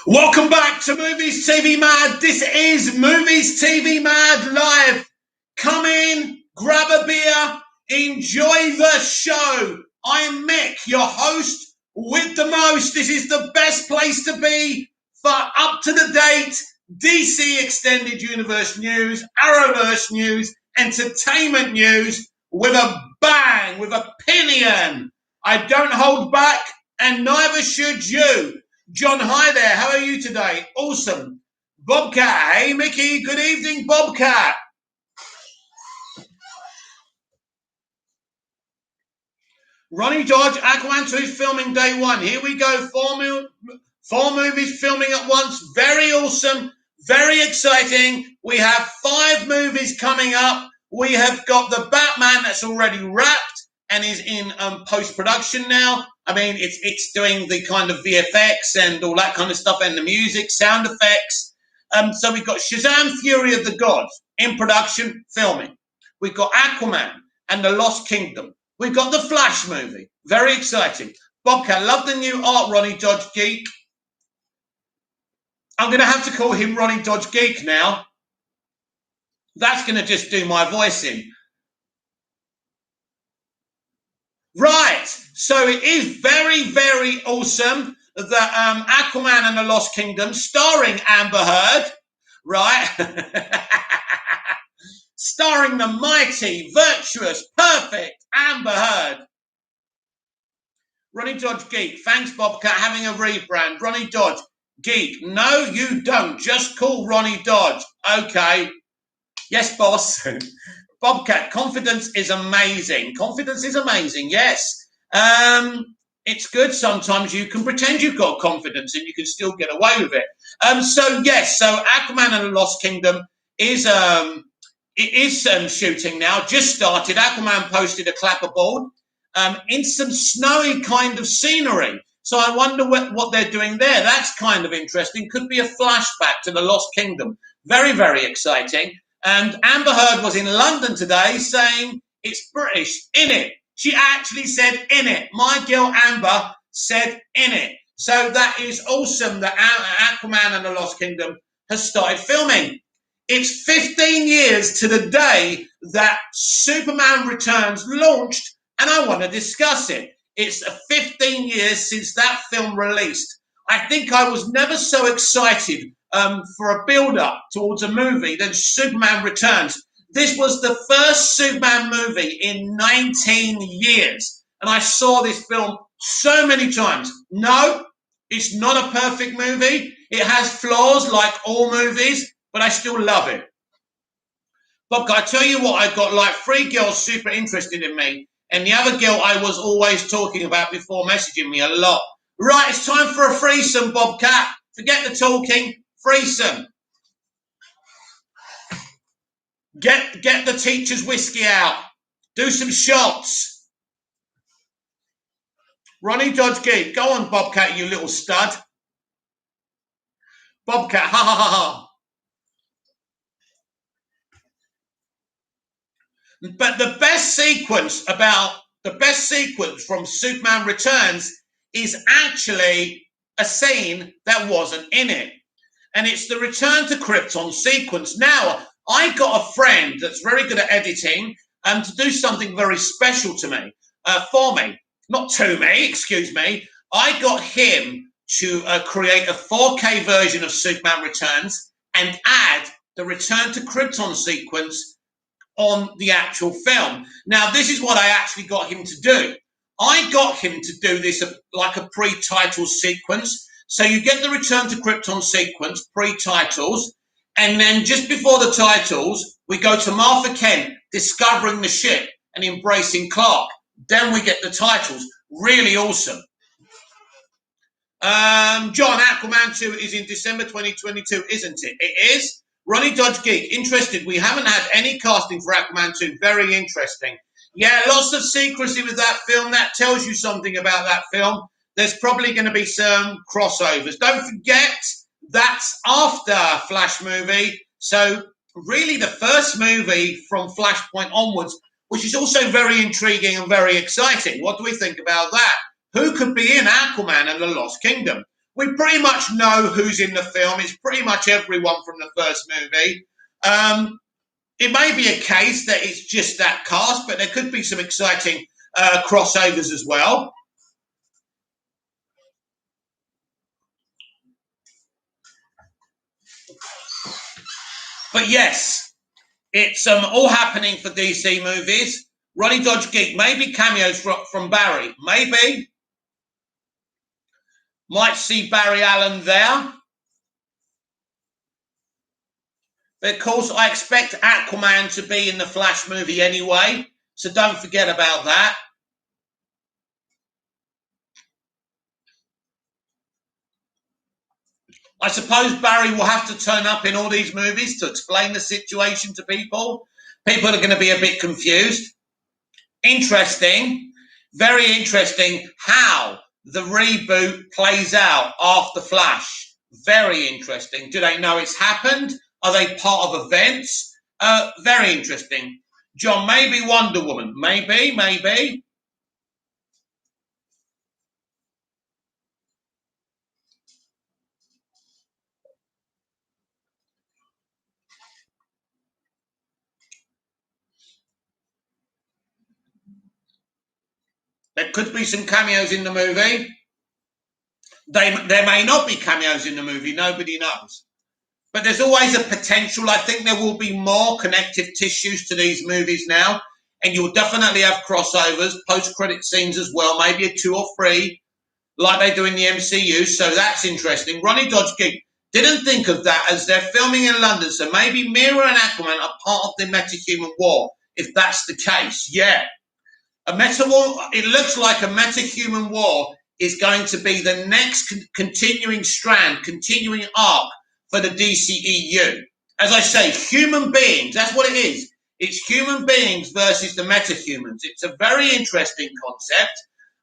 Welcome back to Movies TV Mad. This is Movies TV Mad Live. Come in, grab a beer, enjoy the show. I'm Mick, your host with the most. This is the best place to be for up-to-the-date DC Extended Universe news, Arrowverse news, entertainment news with a bang, with opinion. I don't hold back, and neither should you. John, hi there. How are you today? Awesome. Bobcat. Hey, Mickey. Good evening, Bobcat. Ronnie Dodge, Aquaman 2 filming day one. Here we go. Four movies filming at once. Very awesome. Very exciting. We have 5 movies coming up. We have got the Batman that's already wrapped and is in post-production now. I mean, it's doing the kind of VFX and all that kind of stuff, and the music, sound effects. So we've got Shazam! Fury of the Gods in production, filming. We've got Aquaman and the Lost Kingdom. We've got the Flash movie. Very exciting. Bobcat, love the new art, Ronnie Dodge Geek. I'm going to have to call him Ronnie Dodge Geek now. That's going to just do my voice in. Right, so it is very, very awesome that Aquaman and the Lost Kingdom, starring Amber Heard, right? Starring the mighty, virtuous, perfect Amber Heard. Ronnie Dodge Geek, thanks Bobcat, having a rebrand. Ronnie Dodge Geek, no you don't, just call Ronnie Dodge. Okay, yes boss. Bobcat, confidence is amazing. Confidence is amazing, yes. It's good. Sometimes you can pretend you've got confidence and you can still get away with it. So Aquaman and the Lost Kingdom is shooting now. Just started. Aquaman posted a clapperboard in some snowy kind of scenery. So I wonder what they're doing there. That's kind of interesting. Could be a flashback to the Lost Kingdom. Very, very exciting. And Amber Heard was in London today saying it's British, in it. She actually said in it. My girl Amber said in it. So that is awesome that Aquaman and the Lost Kingdom has started filming. It's 15 years to the day that Superman Returns launched, and I want to discuss it. It's 15 years since that film released. I think I was never so excited for a build-up towards a movie than Superman Returns. This was the first Superman movie in 19 years, and I saw this film so many times. No, it's not a perfect movie. It has flaws like all movies, but I still love it. Bob, I tell you what, I got like 3 girls super interested in me, and the other girl I was always talking about before messaging me a lot. Right, it's time for a threesome, Bobcat. Forget the talking. Threesome. Get the teacher's whiskey out. Do some shots. Ronnie Dodge Geek. Go on, Bobcat, you little stud. Bobcat, ha ha ha ha. But the best sequence from Superman Returns is actually a scene that wasn't in it. And it's the Return to Krypton sequence. Now, I got a friend that's very good at editing to do something very special to me, for me. Not to me, excuse me. I got him to create a 4K version of Superman Returns and add the Return to Krypton sequence on the actual film. Now, this is what I actually got him to do. I got him to do this like a pre-title sequence. So you get the Return to Krypton sequence, pre-titles, and then just before the titles, we go to Martha Kent discovering the ship and embracing Clark. Then we get the titles. Really awesome. John, Aquaman 2 is in December 2022, isn't it? It is. Ronnie Dodge Geek, interested. We haven't had any casting for Aquaman 2. Very interesting. Yeah, lots of secrecy with that film. That tells you something about that film. There's probably going to be some crossovers. Don't forget, that's after Flash movie. So really the first movie from Flashpoint onwards, which is also very intriguing and very exciting. What do we think about that? Who could be in Aquaman and the Lost Kingdom? We pretty much know who's in the film. It's pretty much everyone from the first movie. It may be a case that it's just that cast, but there could be some exciting crossovers as well. But yes, it's all happening for DC movies. Ronnie Dodge Geek, maybe cameos from Barry. Maybe. Might see Barry Allen there. But of course, I expect Aquaman to be in the Flash movie anyway, so don't forget about that. I suppose Barry will have to turn up in all these movies to explain the situation to people. People are going to be a bit confused. Interesting, very interesting how the reboot plays out after Flash. Very interesting. Do they know it's happened? Are they part of events? Very interesting. John, maybe Wonder Woman. Maybe. There could be some cameos in the movie. There may not be cameos in the movie. Nobody knows. But there's always a potential. I think there will be more connective tissues to these movies now. And you'll definitely have crossovers, post-credit scenes as well, maybe a 2 or 3, like they do in the MCU. So that's interesting. Ronnie Dodge Geek didn't think of that as they're filming in London. So maybe Mera and Aquaman are part of the metahuman war, if that's the case. Yeah. A meta war, it looks like a metahuman war is going to be the next continuing strand, continuing arc for the DCEU. As I say, human beings, that's what it is. It's human beings versus the metahumans. It's a very interesting concept.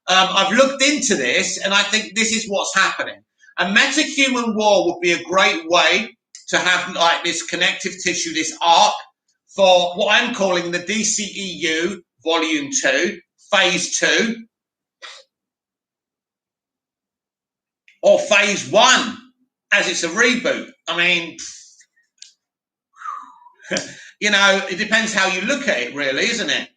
I've looked into this, and I think this is what's happening. A metahuman war would be a great way to have like this connective tissue, this arc, for what I'm calling the DCEU Volume 2, Phase 2, or Phase 1, as it's a reboot. I mean, you know, it depends how you look at it, really, isn't it?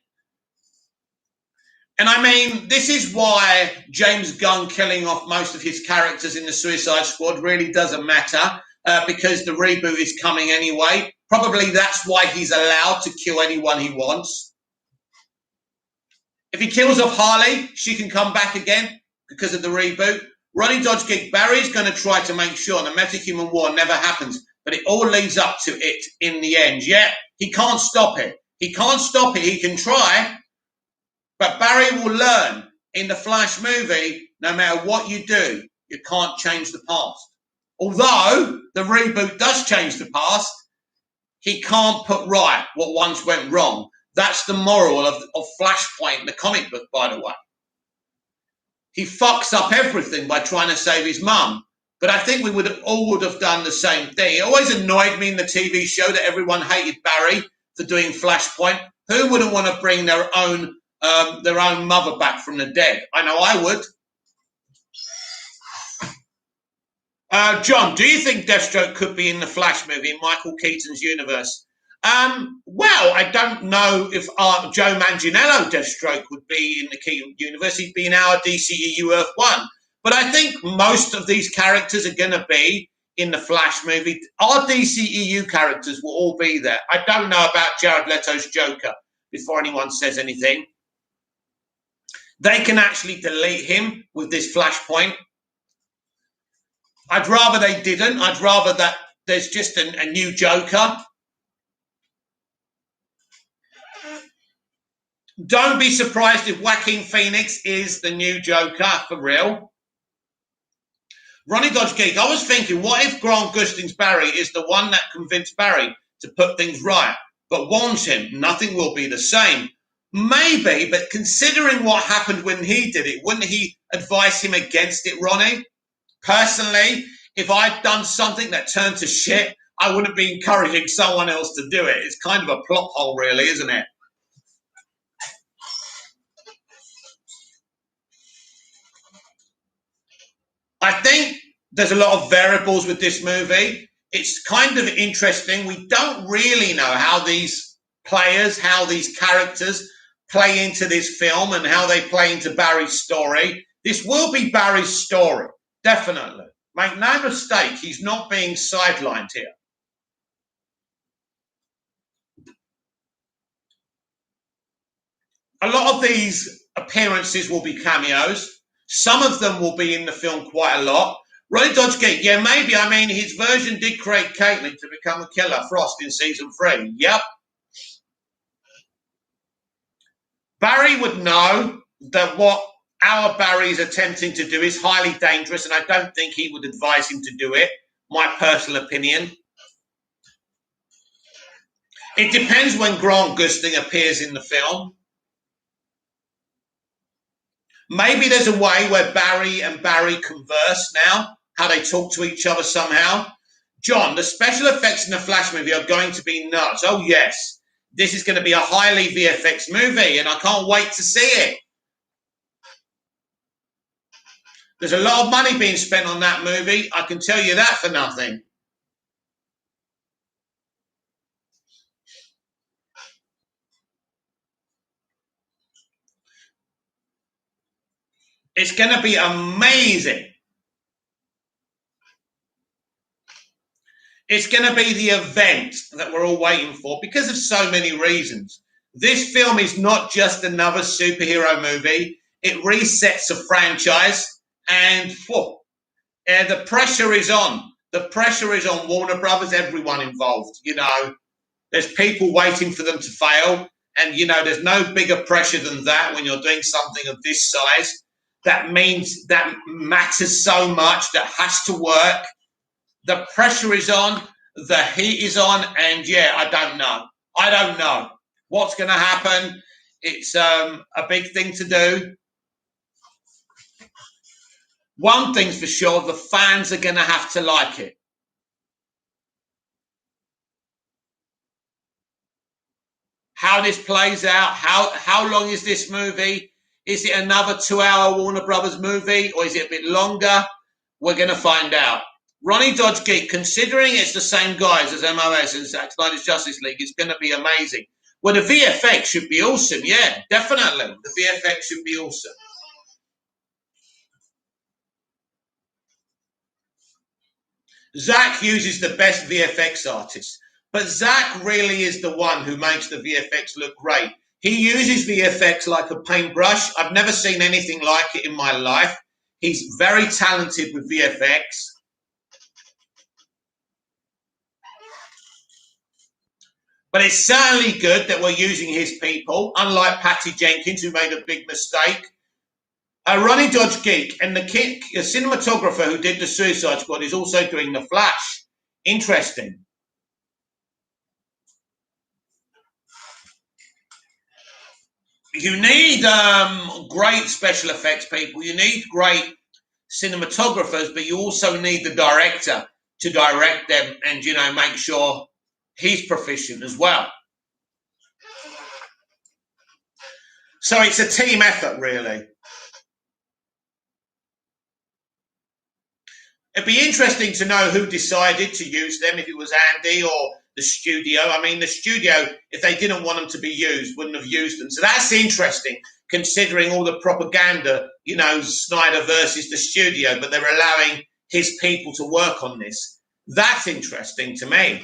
And I mean, this is why James Gunn killing off most of his characters in the Suicide Squad really doesn't matter, because the reboot is coming anyway. Probably that's why he's allowed to kill anyone he wants. If he kills off Harley, she can come back again because of the reboot. Ronnie Dodge Geek, Barry's going to try to make sure the metahuman war never happens, but it all leads up to it in the end. Yeah, he can't stop it. He can't stop it. He can try, but Barry will learn in the Flash movie, no matter what you do, you can't change the past. Although the reboot does change the past, he can't put right what once went wrong. That's the moral of Flashpoint, the comic book, by the way. He fucks up everything by trying to save his mum. But I think we would have done the same thing. It always annoyed me in the TV show that everyone hated Barry for doing Flashpoint. Who wouldn't want to bring their own mother back from the dead? I know I would. John, do you think Deathstroke could be in the Flash movie in Michael Keaton's universe? Well, I don't know if Joe Manganiello Deathstroke would be in the Keaton universe. He'd be in our DCEU Earth 1. But I think most of these characters are going to be in the Flash movie. Our DCEU characters will all be there. I don't know about Jared Leto's Joker before anyone says anything. They can actually delete him with this Flashpoint. I'd rather they didn't. I'd rather that there's just a new Joker. Don't be surprised if Joaquin Phoenix is the new Joker, for real. Ronnie Dodge Geek, I was thinking, what if Grant Gustin's Barry is the one that convinced Barry to put things right, but warns him nothing will be the same? Maybe, but considering what happened when he did it, wouldn't he advise him against it, Ronnie? Personally, if I'd done something that turned to shit, I wouldn't be encouraging someone else to do it. It's kind of a plot hole, really, isn't it? I think There's a lot of variables with this movie. It's kind of interesting. We don't really know how these players, how these characters play into this film and how they play into Barry's story. This will be Barry's story, definitely. Make no mistake, he's not being sidelined here. A lot of these appearances will be cameos. Some of them will be in the film quite a lot. Ronnie Dodge Geek, yeah, maybe. I mean, his version did create Caitlin to become a killer, Frost, in season 3. Yep. Barry would know that what our Barry is attempting to do is highly dangerous, and I don't think he would advise him to do it. My personal opinion. It depends when Grant Gustin appears in the film. Maybe there's a way where Barry and Barry converse now, how they talk to each other somehow. John, the special effects in the Flash movie are going to be nuts. Oh, yes. This is going to be a highly VFX movie, and I can't wait to see it. There's a lot of money being spent on that movie. I can tell you that for nothing. It's going to be amazing. It's going to be the event that we're all waiting for because of so many reasons. This film is not just another superhero movie. It resets a franchise, and the pressure is on. The pressure is on Warner Brothers, everyone involved. You know, there's people waiting for them to fail, and, you know, there's no bigger pressure than that when you're doing something of this size. That means that matters so much, that has to work. The pressure is on, the heat is on, and yeah, I don't know. I don't know what's going to happen. It's a big thing to do. One thing's for sure, the fans are going to have to like it. How this plays out, how long is this movie? Is it another 2-hour Warner Brothers movie, or is it a bit longer? We're going to find out. Ronnie Dodge Geek, considering it's the same guys as MOS and Zack Snyder's Justice League, it's going to be amazing. Well, the VFX should be awesome. Yeah, definitely. The VFX should be awesome. Zack uses the best VFX artists, but Zack really is the one who makes the VFX look great. He uses VFX like a paintbrush. I've never seen anything like it in my life. He's very talented with VFX. But it's certainly good that we're using his people, unlike Patty Jenkins, who made a big mistake. Ronnie Dodge Geek, and the cinematographer who did the Suicide Squad is also doing The Flash. Interesting. You need great special effects people. You need great cinematographers, but you also need the director to direct them and, you know, make sure he's proficient as well. So it's a team effort, really. It'd be interesting to know who decided to use them, if it was Andy or the studio. I mean, the studio, if they didn't want them to be used, wouldn't have used them. So that's interesting, considering all the propaganda, you know, Snyder versus the studio, but they're allowing his people to work on this. That's interesting to me.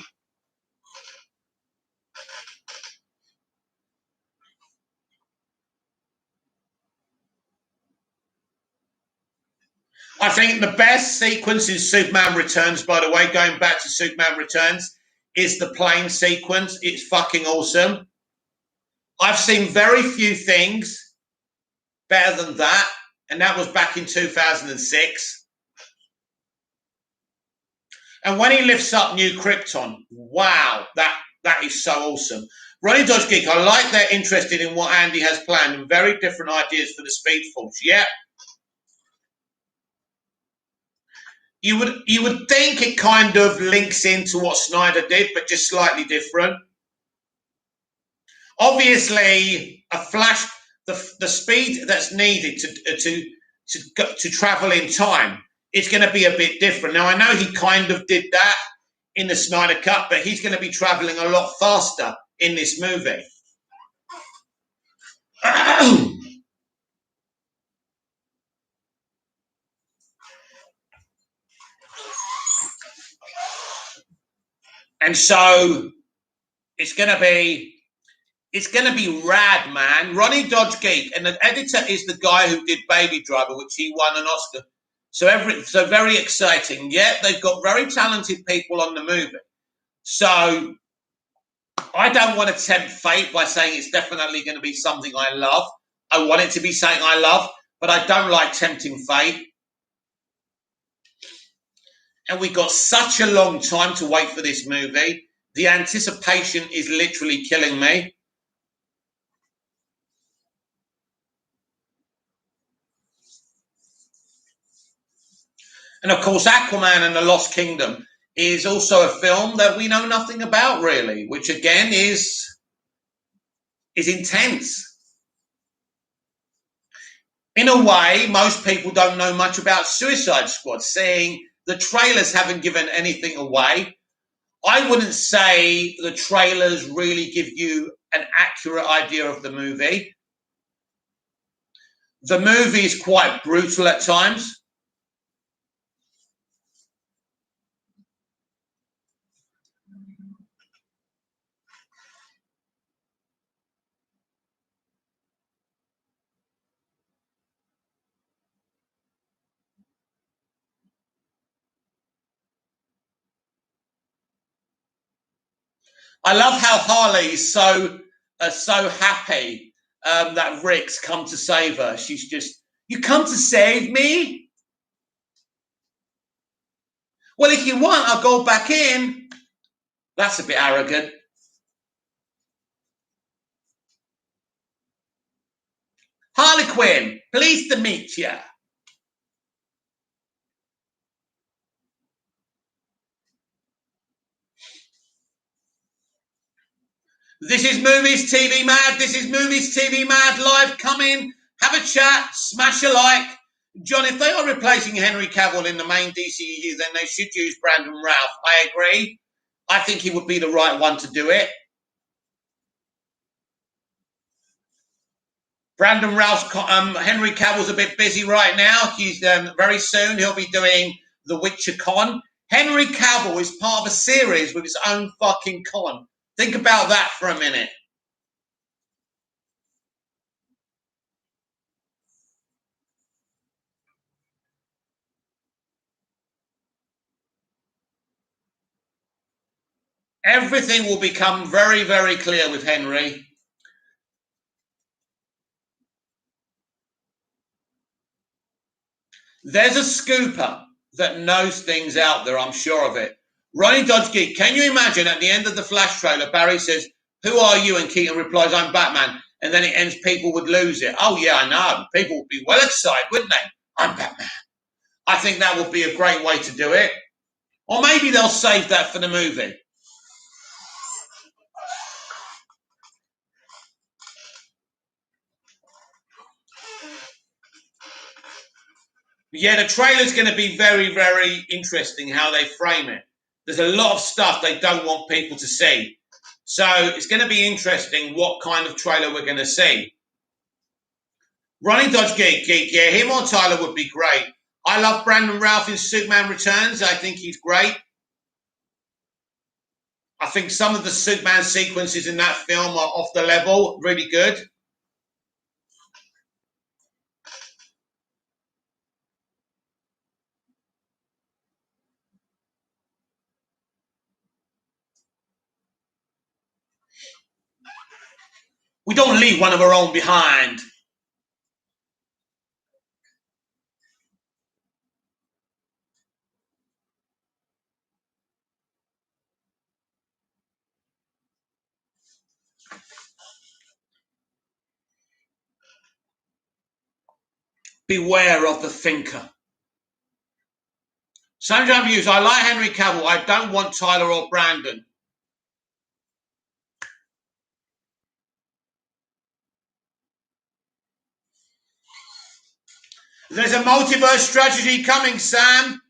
I think the best sequence in Superman Returns, by the way, going back to Superman Returns, is the plane sequence. It's fucking awesome. I've seen very few things better than that, and that was back in 2006. And when he lifts up New Krypton, wow, that is so awesome. Ronnie Dodge Geek, I like they're interested in what Andy has planned and very different ideas for the Speed Force. Yeah. You would think it kind of links into what Snyder did, but just slightly different. Obviously, a Flash, the speed that's needed to travel in time it's going to be a bit different. Now, I know he kind of did that in the Snyder Cut, but he's going to be traveling a lot faster in this movie. And so it's going to be rad, man. Ronnie Dodge Geek, and the editor is the guy who did Baby Driver, which he won an Oscar. So very exciting. Yeah, they've got very talented people on the movie. So I don't want to tempt fate by saying it's definitely going to be something I love. I want it to be something I love, but I don't like tempting fate. And we got such a long time to wait for this movie. The anticipation is literally killing me. And of course, Aquaman and the Lost Kingdom is also a film that we know nothing about, really, which again is intense. In a way, most people don't know much about Suicide Squad, seeing the trailers haven't given anything away. I wouldn't say the trailers really give you an accurate idea of the movie. The movie is quite brutal at times. I love how Harley is so happy that Rick's come to save her. She's just, you come to save me? Well, if you want, I'll go back in. That's a bit arrogant. Harley Quinn, pleased to meet you. This is Movies TV Mad. This is Movies TV Mad live. Come in, have a chat, smash a like. John, if they are replacing Henry Cavill in the main DCEU, then they should use Brandon Routh. I agree. I think he would be the right one to do it. Brandon Routh, Henry Cavill's a bit busy right now. He's very soon he'll be doing The Witcher Con. Henry Cavill is part of a series with his own fucking con. Think about that for a minute. Everything will become very, very clear with Henry. There's a scooper that knows things out there, I'm sure of it. Ronnie Dodge Geek, can you imagine at the end of the Flash trailer, Barry says, "Who are you?" and Keaton replies, "I'm Batman." And then it ends, people would lose it. Oh, yeah, I know. People would be well excited, wouldn't they? I'm Batman. I think that would be a great way to do it. Or maybe they'll save that for the movie. Yeah, the trailer's going to be very, very interesting how they frame it. There's a lot of stuff they don't want people to see. So it's going to be interesting what kind of trailer we're going to see. Ronnie Dodge Geek, yeah, him or Tyler would be great. I love Brandon Routh in Superman Returns. I think he's great. I think some of the Superman sequences in that film are off the level, really good. We don't leave one of our own behind. Beware of the thinker. Sunshine Views, I like Henry Cavill. I don't want Tyler or Brandon. There's a multiverse strategy coming, Sam.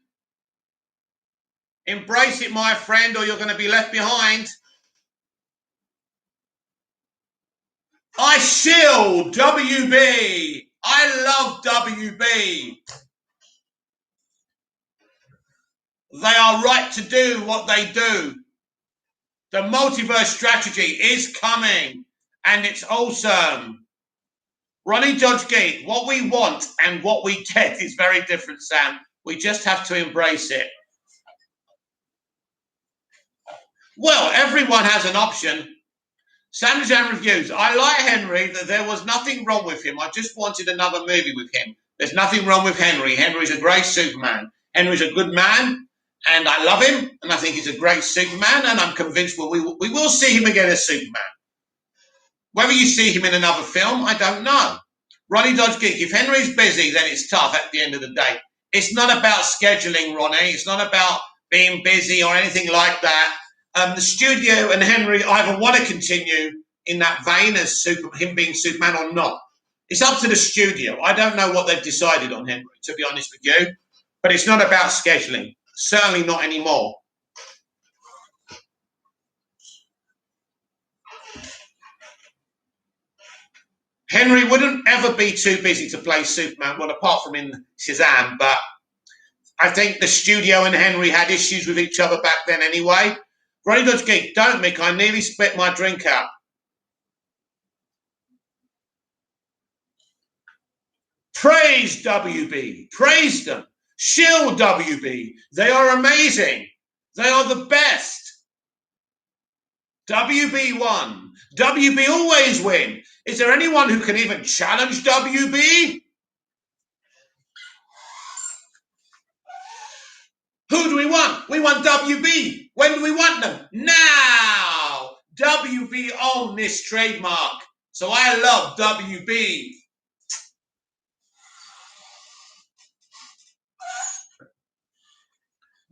Embrace it, my friend, or you're going to be left behind. I shield WB. I love WB. They are right to do what they do. The multiverse strategy is coming, and it's awesome. Ronnie Dodge Geek, what we want and what we get is very different, Sam. We just have to embrace it. Well, everyone has an option. Sam Jan Reviews. I like Henry, that there was nothing wrong with him. I just wanted another movie with him. There's nothing wrong with Henry. Henry's a great Superman. Henry's a good man, and I love him, and I think he's a great Superman, and I'm convinced we will see him again as Superman. Whether you see him in another film, I don't know. Ronnie Dodge Geek, if Henry's busy, then it's tough at the end of the day. It's not about scheduling, Ronnie. It's not about being busy or anything like that. The studio and Henry either want to continue in that vein as him being Superman or not. It's up to the studio. I don't know what they've decided on Henry, to be honest with you. But it's not about scheduling. Certainly not anymore. Henry wouldn't ever be too busy to play Superman, well, apart from in Shazam, but I think the studio and Henry had issues with each other back then anyway. Ronnie Dodge Geek, don't, Mick, I nearly spit my drink out. Praise WB. Praise them. Shield WB. They are amazing. They are the best. WB won. WB always win. Is there anyone who can even challenge WB? Who do we want? We want WB. When do we want them? Now. WB own this trademark. So I love WB.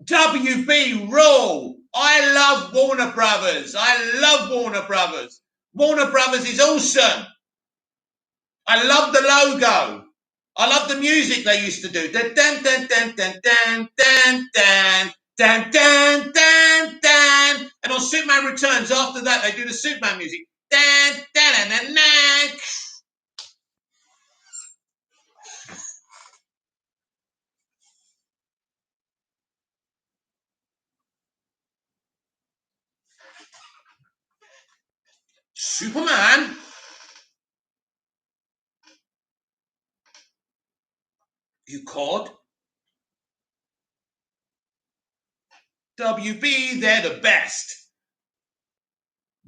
WB rule. I love Warner Brothers. I love Warner Brothers. Warner Brothers is awesome. I love the logo. I love the music they used to do. Dun, dun, dun, dun, dun, dun, dun, dun, dun, dun, dun, dun. And on Superman Returns, after that, they do the Superman music. Dun, dun, dun, dun, dun. Superman. You called? WB, they're the best.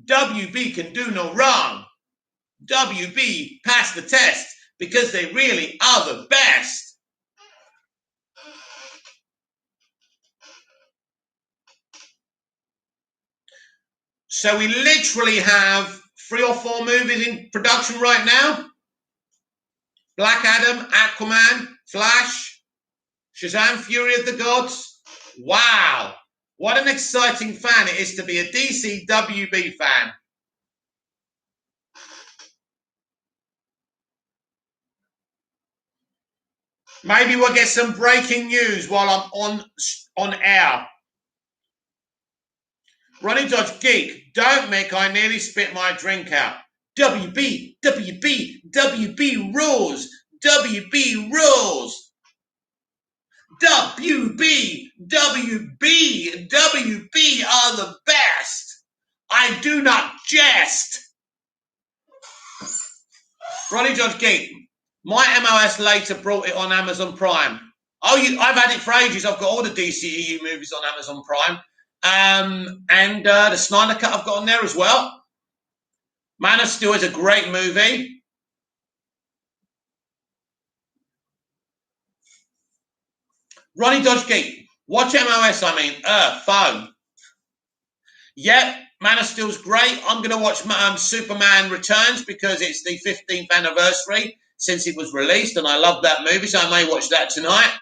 WB can do no wrong. WB passed the test because they really are the best. So we literally have 3 or 4 movies in production right now. Black Adam, Aquaman, Flash, Shazam, Fury of the Gods. Wow. What an exciting fan it is to be a DC WB fan. Maybe we'll get some breaking news while I'm on air. Ronnie Dodge Geek, don't Mick, I nearly spit my drink out. WB, WB, WB rules. WB rules. WB, WB, WB are the best. I do not jest. Ronnie Dodge Geek, my MOS later brought it on Amazon Prime. Oh, I've had it for ages. I've got all the DCEU movies on Amazon Prime. And the Snyder Cut I've got on there as well. Man of Steel is a great movie. Ronnie Dodge Geek, watch MOS, phone. Yep, Man of Steel's great. I'm going to watch Superman Returns because it's the 15th anniversary since it was released, and I love that movie, so I may watch that tonight.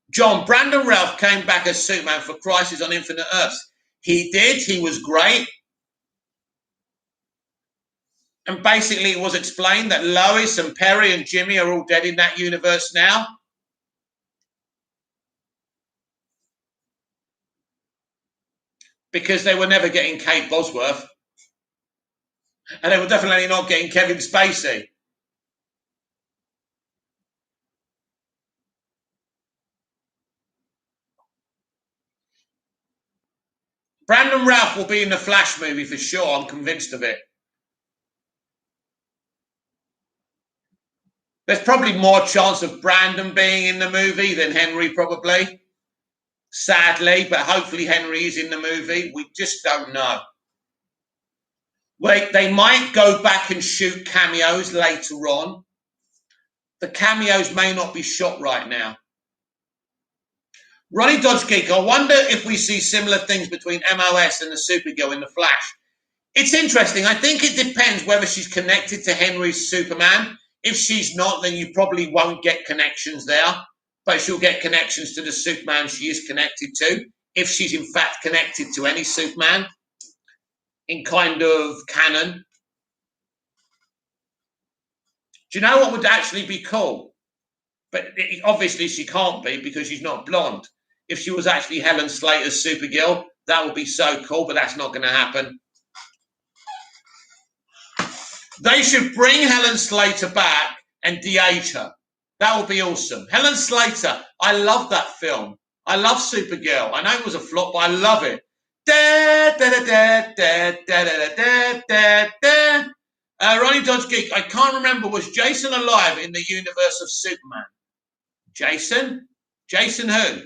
John, Brandon Routh came back as Superman for Crisis on Infinite Earths. He did. He was great. And basically, it was explained that Lois and Perry and Jimmy are all dead in that universe now. Because they were never getting Kate Bosworth. And they were definitely not getting Kevin Spacey. Brandon Routh will be in the Flash movie for sure. I'm convinced of it. There's probably more chance of Brandon being in the movie than Henry, probably. Sadly, but hopefully Henry is in the movie. We just don't know. Wait, they might go back and shoot cameos later on. The cameos may not be shot right now. Ronnie Dodge Geek, I wonder if we see similar things between MOS and the Supergirl in the Flash. It's interesting. I think it depends whether she's connected to Henry's Superman. If she's not, then you probably won't get connections there, but she'll get connections to the Superman she is connected to, if she's in fact connected to any Superman in kind of canon. Do you know what would actually be cool? But obviously she can't be because she's not blonde. If she was actually Helen Slater's Supergirl, that would be so cool, but that's not going to happen. They should bring Helen Slater back and de-age her. That would be awesome. Helen Slater, I love that film. I love Supergirl. I know it was a flop, but I love it. Ronnie Dodge Geek, I can't remember, was Jason alive in the universe of Superman? Jason? Jason who?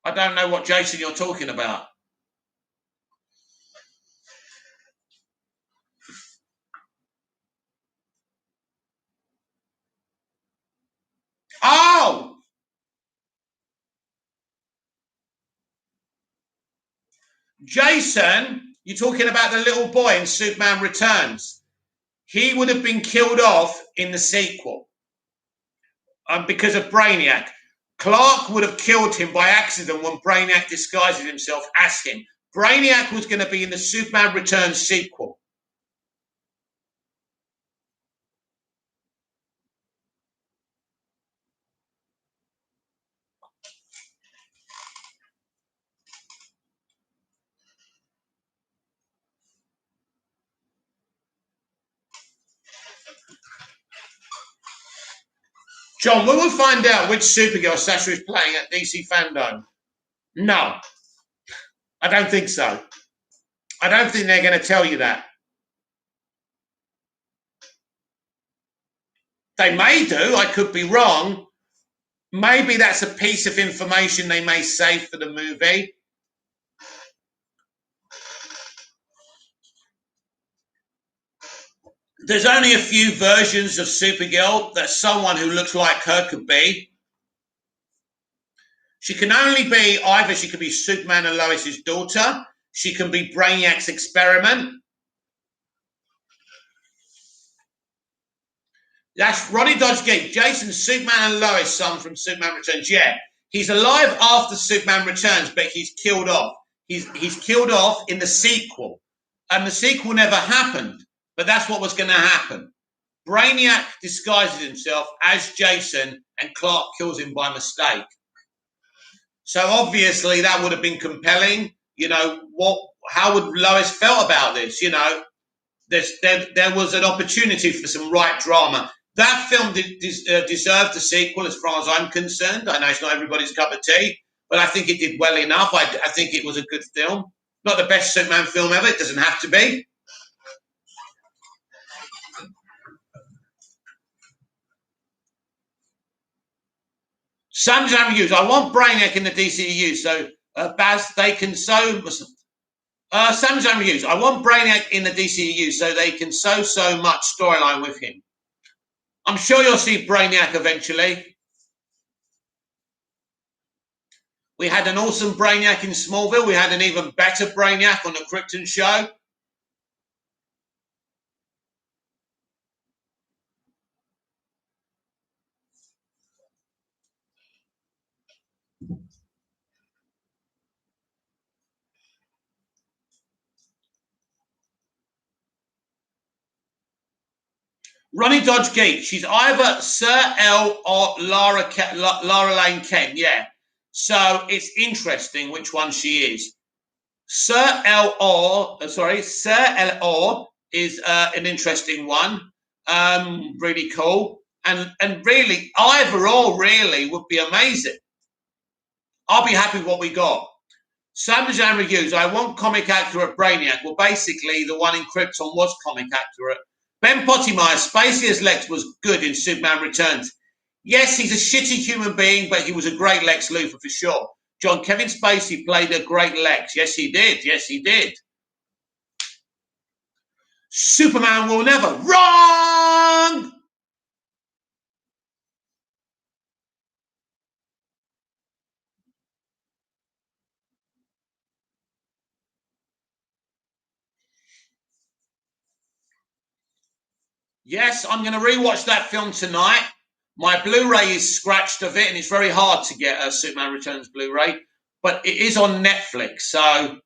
I don't know what Jason you're talking about. Oh! Jason, you're talking about the little boy in Superman Returns. He would have been killed off in the sequel because of Brainiac. Clark would have killed him by accident when Brainiac disguises himself as him. Brainiac was going to be in the Superman Returns sequel. John, we will find out which Supergirl Sasha is playing at DC Fandom. No, I don't think so. I don't think they're going to tell you that. They may do. I could be wrong. Maybe that's a piece of information they may save for the movie. There's only a few versions of Supergirl that someone who looks like her could be. She can only be either she could be Superman and Lois's daughter, she can be Brainiac's experiment. That's Ronnie Dodge Geek. Jason's Superman and Lois son from Superman Returns. Yeah, he's alive after Superman Returns, but he's killed off. He's killed off in the sequel, and the sequel never happened. But that's what was going to happen. Brainiac disguises himself as Jason, and Clark kills him by mistake. So obviously that would have been compelling. You know, how would Lois felt about this? You know, there was an opportunity for some right drama. That film deserved a sequel as far as I'm concerned. I know it's not everybody's cup of tea, but I think it did well enough. I think it was a good film. Not the best Superman film ever. It doesn't have to be. Sam Hughes, I want Brainiac in the DCEU, so Baz, they can sew. Sam Hughes, I want Brainiac in the DCEU so they can sew so much storyline with him. I'm sure you'll see Brainiac eventually. We had an awesome Brainiac in Smallville. We had an even better Brainiac on the Krypton show. Ronnie Dodge Geek. She's either Sir L or Lara Lane Ken. Yeah. So it's interesting which one she is. Sir L or is an interesting one. Really cool. And really, either or really would be amazing. I'll be happy with what we got. Sam Dejan reviews. I want comic accurate Brainiac. Well, basically, the one in Krypton was comic accurate. Ben Pottimeyer, Spacey as Lex was good in Superman Returns. Yes, he's a shitty human being, but he was a great Lex Luthor for sure. John Kevin Spacey played a great Lex. Yes, he did. Yes, he did. Superman will never. Wrong! Yes, I'm going to rewatch that film tonight. My Blu-ray is scratched of it, and it's very hard to get a Superman Returns Blu-ray, but it is on Netflix. So,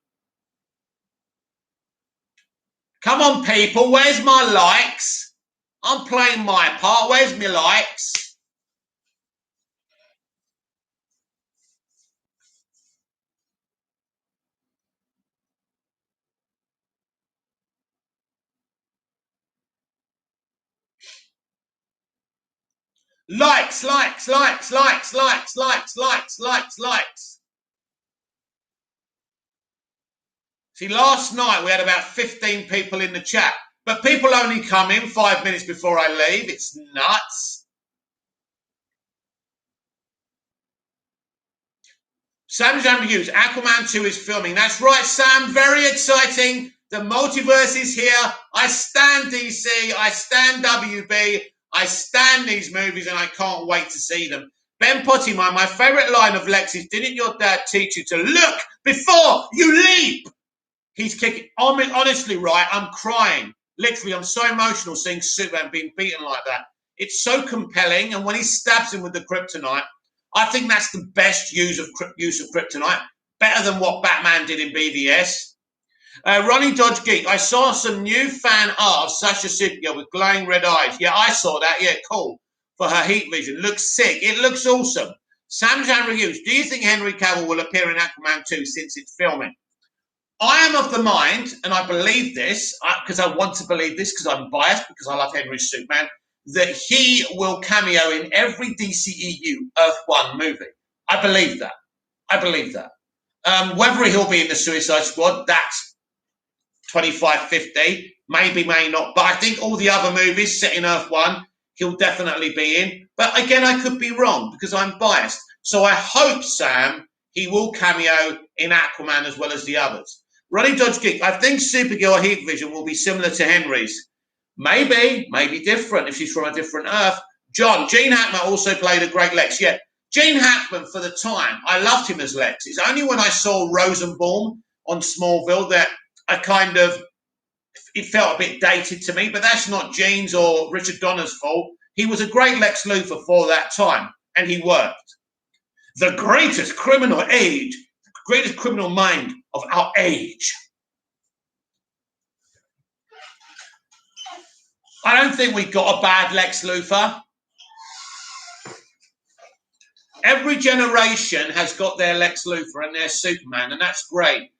come on, people. Where's my likes? I'm playing my part. Where's my likes? Likes, likes, likes, likes, likes, likes, likes, likes, likes. See, last night we had about 15 people in the chat, but people only come in 5 minutes before I leave. It's nuts. Sam Jam reviews. Aquaman 2 is filming. That's right, Sam. Very exciting. The multiverse is here. I stand DC. I stand WB. I stand these movies, and I can't wait to see them. Ben Pottimeyer, my favourite line of Lex is, didn't your dad teach you to look before you leap? He's kicking. I mean, honestly, right, I'm crying. Literally, I'm so emotional seeing Superman being beaten like that. It's so compelling, and when he stabs him with the kryptonite, I think that's the best use of kryptonite. Better than what Batman did in BVS. Ronnie Dodge Geek. I saw some new fan art of Sasha Supergirl with glowing red eyes. Yeah, I saw that. Yeah, cool. For her heat vision. Looks sick. It looks awesome. Sam Jan reviews. Do you think Henry Cavill will appear in Aquaman 2 since it's filming? I am of the mind, and I believe this, because I want to believe this, because I'm biased, because I love Henry Superman, that he will cameo in every DCEU Earth 1 movie. I believe that. I believe that. Whether he'll be in the Suicide Squad, that's 25-50, maybe, may not. But I think all the other movies set in Earth 1, he'll definitely be in. But again, I could be wrong because I'm biased. So I hope, Sam, he will cameo in Aquaman as well as the others. Ronnie Dodge Geek, I think Supergirl Heat Vision will be similar to Henry's. Maybe different if she's from a different Earth. John, Gene Hackman also played a great Lex. Yeah, Gene Hackman, for the time, I loved him as Lex. It's only when I saw Rosenbaum on Smallville that it felt a bit dated to me, but that's not Gene's or Richard Donner's fault. He was a great Lex Luthor for that time, and he worked. The greatest criminal age, the greatest criminal mind of our age. I don't think we got a bad Lex Luthor. Every generation has got their Lex Luthor and their Superman, and that's great.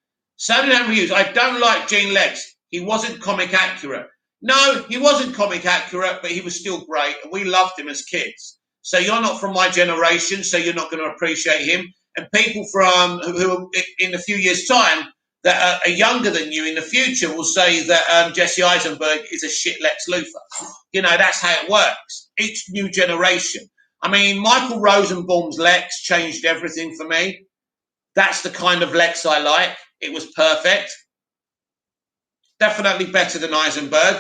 Saturday Night Reviews, I don't like Gene Lex. He wasn't comic accurate. No, he wasn't comic accurate, but he was still great, and we loved him as kids. So you're not from my generation, so you're not going to appreciate him. And people from who in a few years' time that are younger than you in the future will say that Jesse Eisenberg is a shit Lex Luthor. You know, that's how it works. Each new generation. I mean, Michael Rosenbaum's Lex changed everything for me. That's the kind of Lex I like. It was perfect. Definitely better than Eisenberg.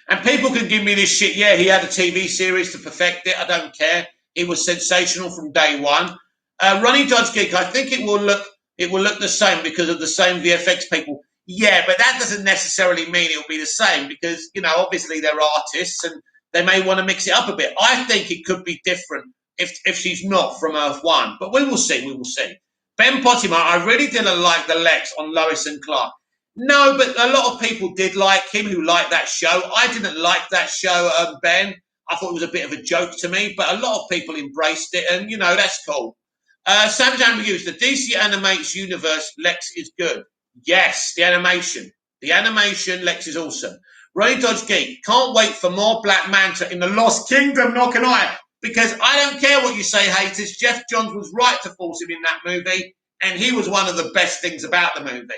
And people can give me this shit. Yeah, he had a TV series to perfect it. I don't care. It was sensational from day one. Ronnie Dodge Geek, I think it will look the same because of the same VFX people. Yeah, but that doesn't necessarily mean it will be the same because, you know, obviously they're artists and they may want to mix it up a bit. I think it could be different if she's not from Earth 1. But we will see. We will see. Ben Pottimeyer, I really didn't like the Lex on Lois and Clark. No, but a lot of people did like him who liked that show. I didn't like that show, Ben. I thought it was a bit of a joke to me, but a lot of people embraced it, and you know that's cool. Sam Jam reviews the DC Animates universe. Lex is good. Yes, the animation. The animation, Lex is awesome. Ronnie Dodge Geek, can't wait for more Black Manta in the Lost Kingdom, not can I? Because I don't care what you say, haters. Jeff Johns was right to force him in that movie, and he was one of the best things about the movie.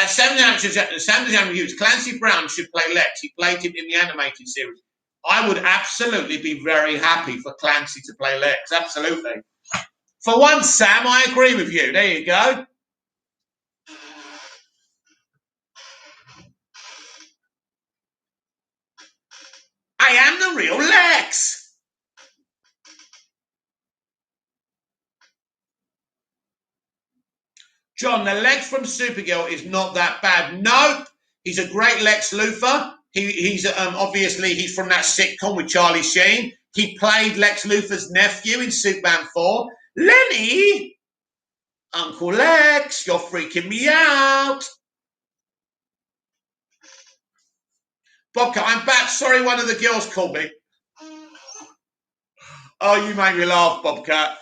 Sam Jam reviews, Clancy Brown should play Lex. He played him in the animated series. I would absolutely be very happy for Clancy to play Lex. Absolutely. For once, Sam, I agree with you. There you go. I am the real Lex. John, the Lex from Supergirl is not that bad. Nope. He's a great Lex Luthor. He's obviously he's from that sitcom with Charlie Sheen. He played Lex Luthor's nephew in Superman 4. Lenny, Uncle Lex, you're freaking me out. Bobcat, I'm back. Sorry, one of the girls called me. Oh, you made me laugh, Bobcat.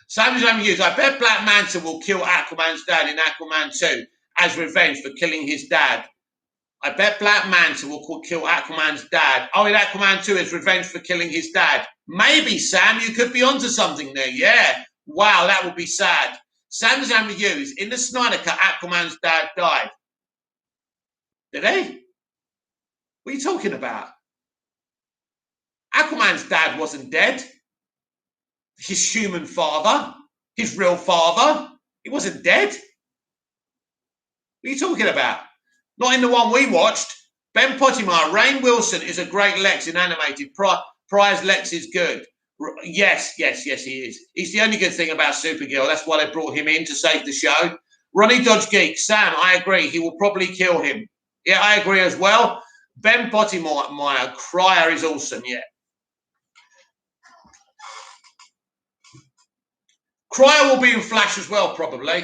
Samuel Lam Hughes, I bet Black Manta will kill Aquaman's dad in Aquaman 2 as revenge for killing his dad. I bet Black Manta will kill Aquaman's dad. Oh, in Aquaman 2 as revenge for killing his dad. Maybe, Sam, you could be onto something there. Yeah. Wow, that would be sad. Sam Lam Hughes, in the Snyder Cut, Aquaman's dad died. Did he? What are you talking about? Aquaman's dad wasn't dead. His human father, his real father, he wasn't dead. What are you talking about? Not in the one we watched. Ben Pottinger, Rainn Wilson is a great Lex in animated. Pryor's Lex is good. Yes, he is. He's the only good thing about Supergirl. That's why they brought him in to save the show. Ronnie Dodge Geek, Sam, I agree. He will probably kill him. Yeah, I agree as well. Ben Pottinger, Cryer is awesome, yeah. Cryer will be in Flash as well, probably.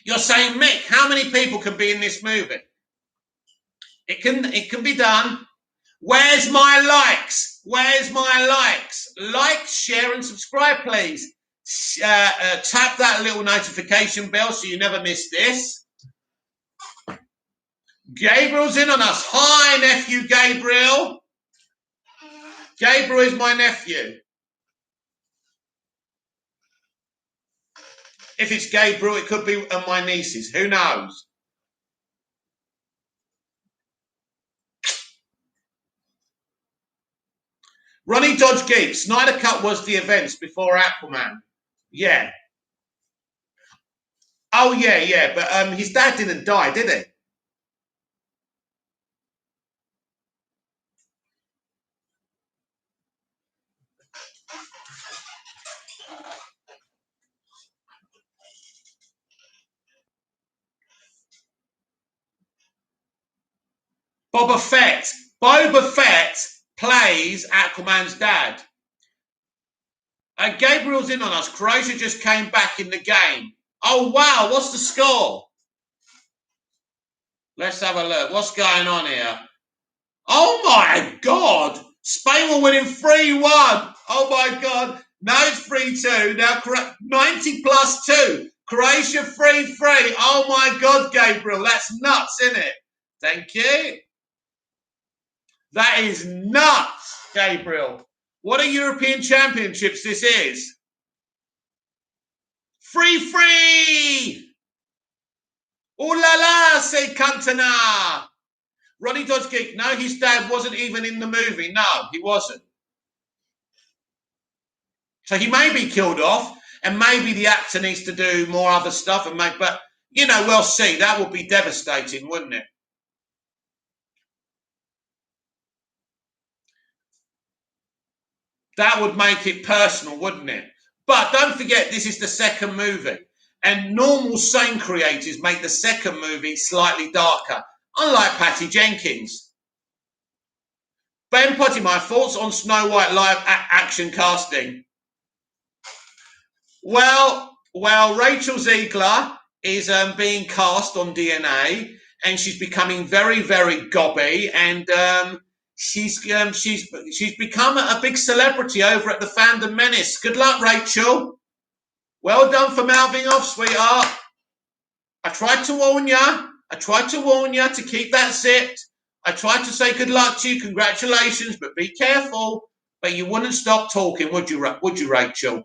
You're saying, Mick, how many people can be in this movie? It can be done. Where's my likes? Where's my likes? Like, share, and subscribe, please. Tap that little notification bell so you never miss this. Gabriel's in on us. Hi, nephew Gabriel. Gabriel is my nephew. If it's Gabriel, it could be my nieces. Who knows? Ronnie Dodge Geek. Snyder Cut was the events before Aquaman. Yeah. Oh, yeah. But his dad didn't die, did he? Boba Fett plays Aquaman's dad. Gabriel's in on us. Croatia just came back in the game. Oh, wow. What's the score? Let's have a look. What's going on here? Oh, my God. Spain were winning 3-1. Oh, my God. Now it's 3-2. Now 90 plus 2. Croatia 3-3. Oh, my God, Gabriel. That's nuts, isn't it? Thank you. That is nuts, Gabriel. What a European Championships this is. Free! Ooh la la, say Cantona. Ronnie Dodge Geek, no, his dad wasn't even in the movie. No, he wasn't. So he may be killed off, and maybe the actor needs to do more other stuff. But, you know, we'll see. That would be devastating, wouldn't it? That would make it personal, wouldn't it? But don't forget, this is the second movie. And normal sane creators make the second movie slightly darker, unlike Patty Jenkins. Ben Potty, my thoughts on Snow White live action casting. Well, Rachel Ziegler is being cast on DNA, and she's becoming very, very gobby, and she's become a big celebrity over at the Fandom Menace. Good luck, Rachel. Well done for mouthing off, sweetheart. I tried to warn you. I tried to warn you to keep that zipped. I tried to say good luck to you, congratulations, but be careful. But you wouldn't stop talking, would you, Rachel?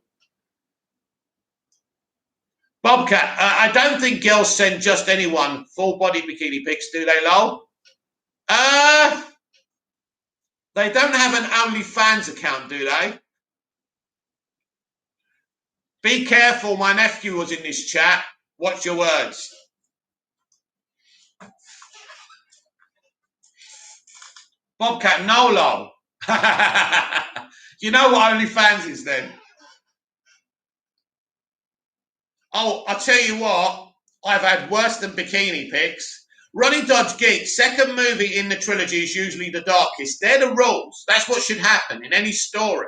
Bobcat, I don't think girls send just anyone full body bikini pics, do they, lol? They don't have an OnlyFans account, do they? Be careful, my nephew was in this chat. Watch your words. Bobcat, no, lol. You know what OnlyFans is then? Oh, I'll tell you what, I've had worse than bikini pics. Ronnie Dodge Geek, second movie in the trilogy is usually the darkest. They're the rules. That's what should happen in any story,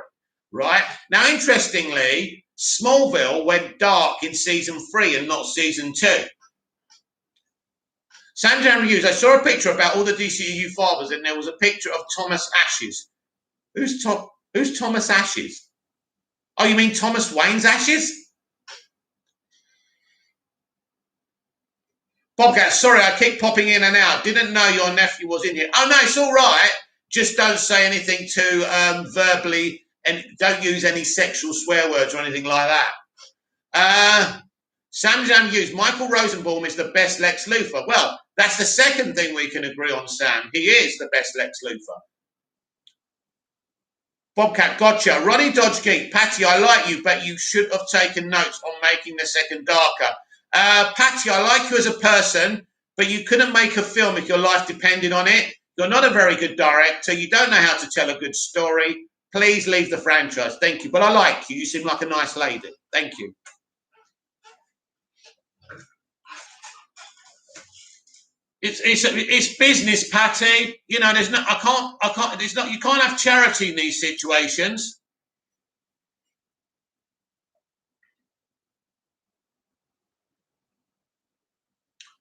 right? Now, interestingly, Smallville went dark in season 3 and not season 2. Sam Jan Reviews, I saw a picture about all the DCEU fathers and there was a picture of Thomas Ashes. Who's Thomas Ashes? Oh, you mean Thomas Wayne's Ashes? Bobcat, sorry, I keep popping in and out. Didn't know your nephew was in here. Oh, no, it's all right. Just don't say anything too verbally and don't use any sexual swear words or anything like that. Sam Jam Hughes, Michael Rosenbaum is the best Lex Luthor. Well, that's the second thing we can agree on, Sam. He is the best Lex Luthor. Bobcat, gotcha. Ronnie Dodge Geek, Patty, I like you, but you should have taken notes on making the second darker. Patty, I like you as a person, but you couldn't make a film if your life depended on it. You're not a very good director. You don't know how to tell a good story. Please leave the franchise. Thank you. But I like you. You seem like a nice lady. Thank you. It's business, Patty. You know, there's no, I can't, there's not, you can't have charity in these situations.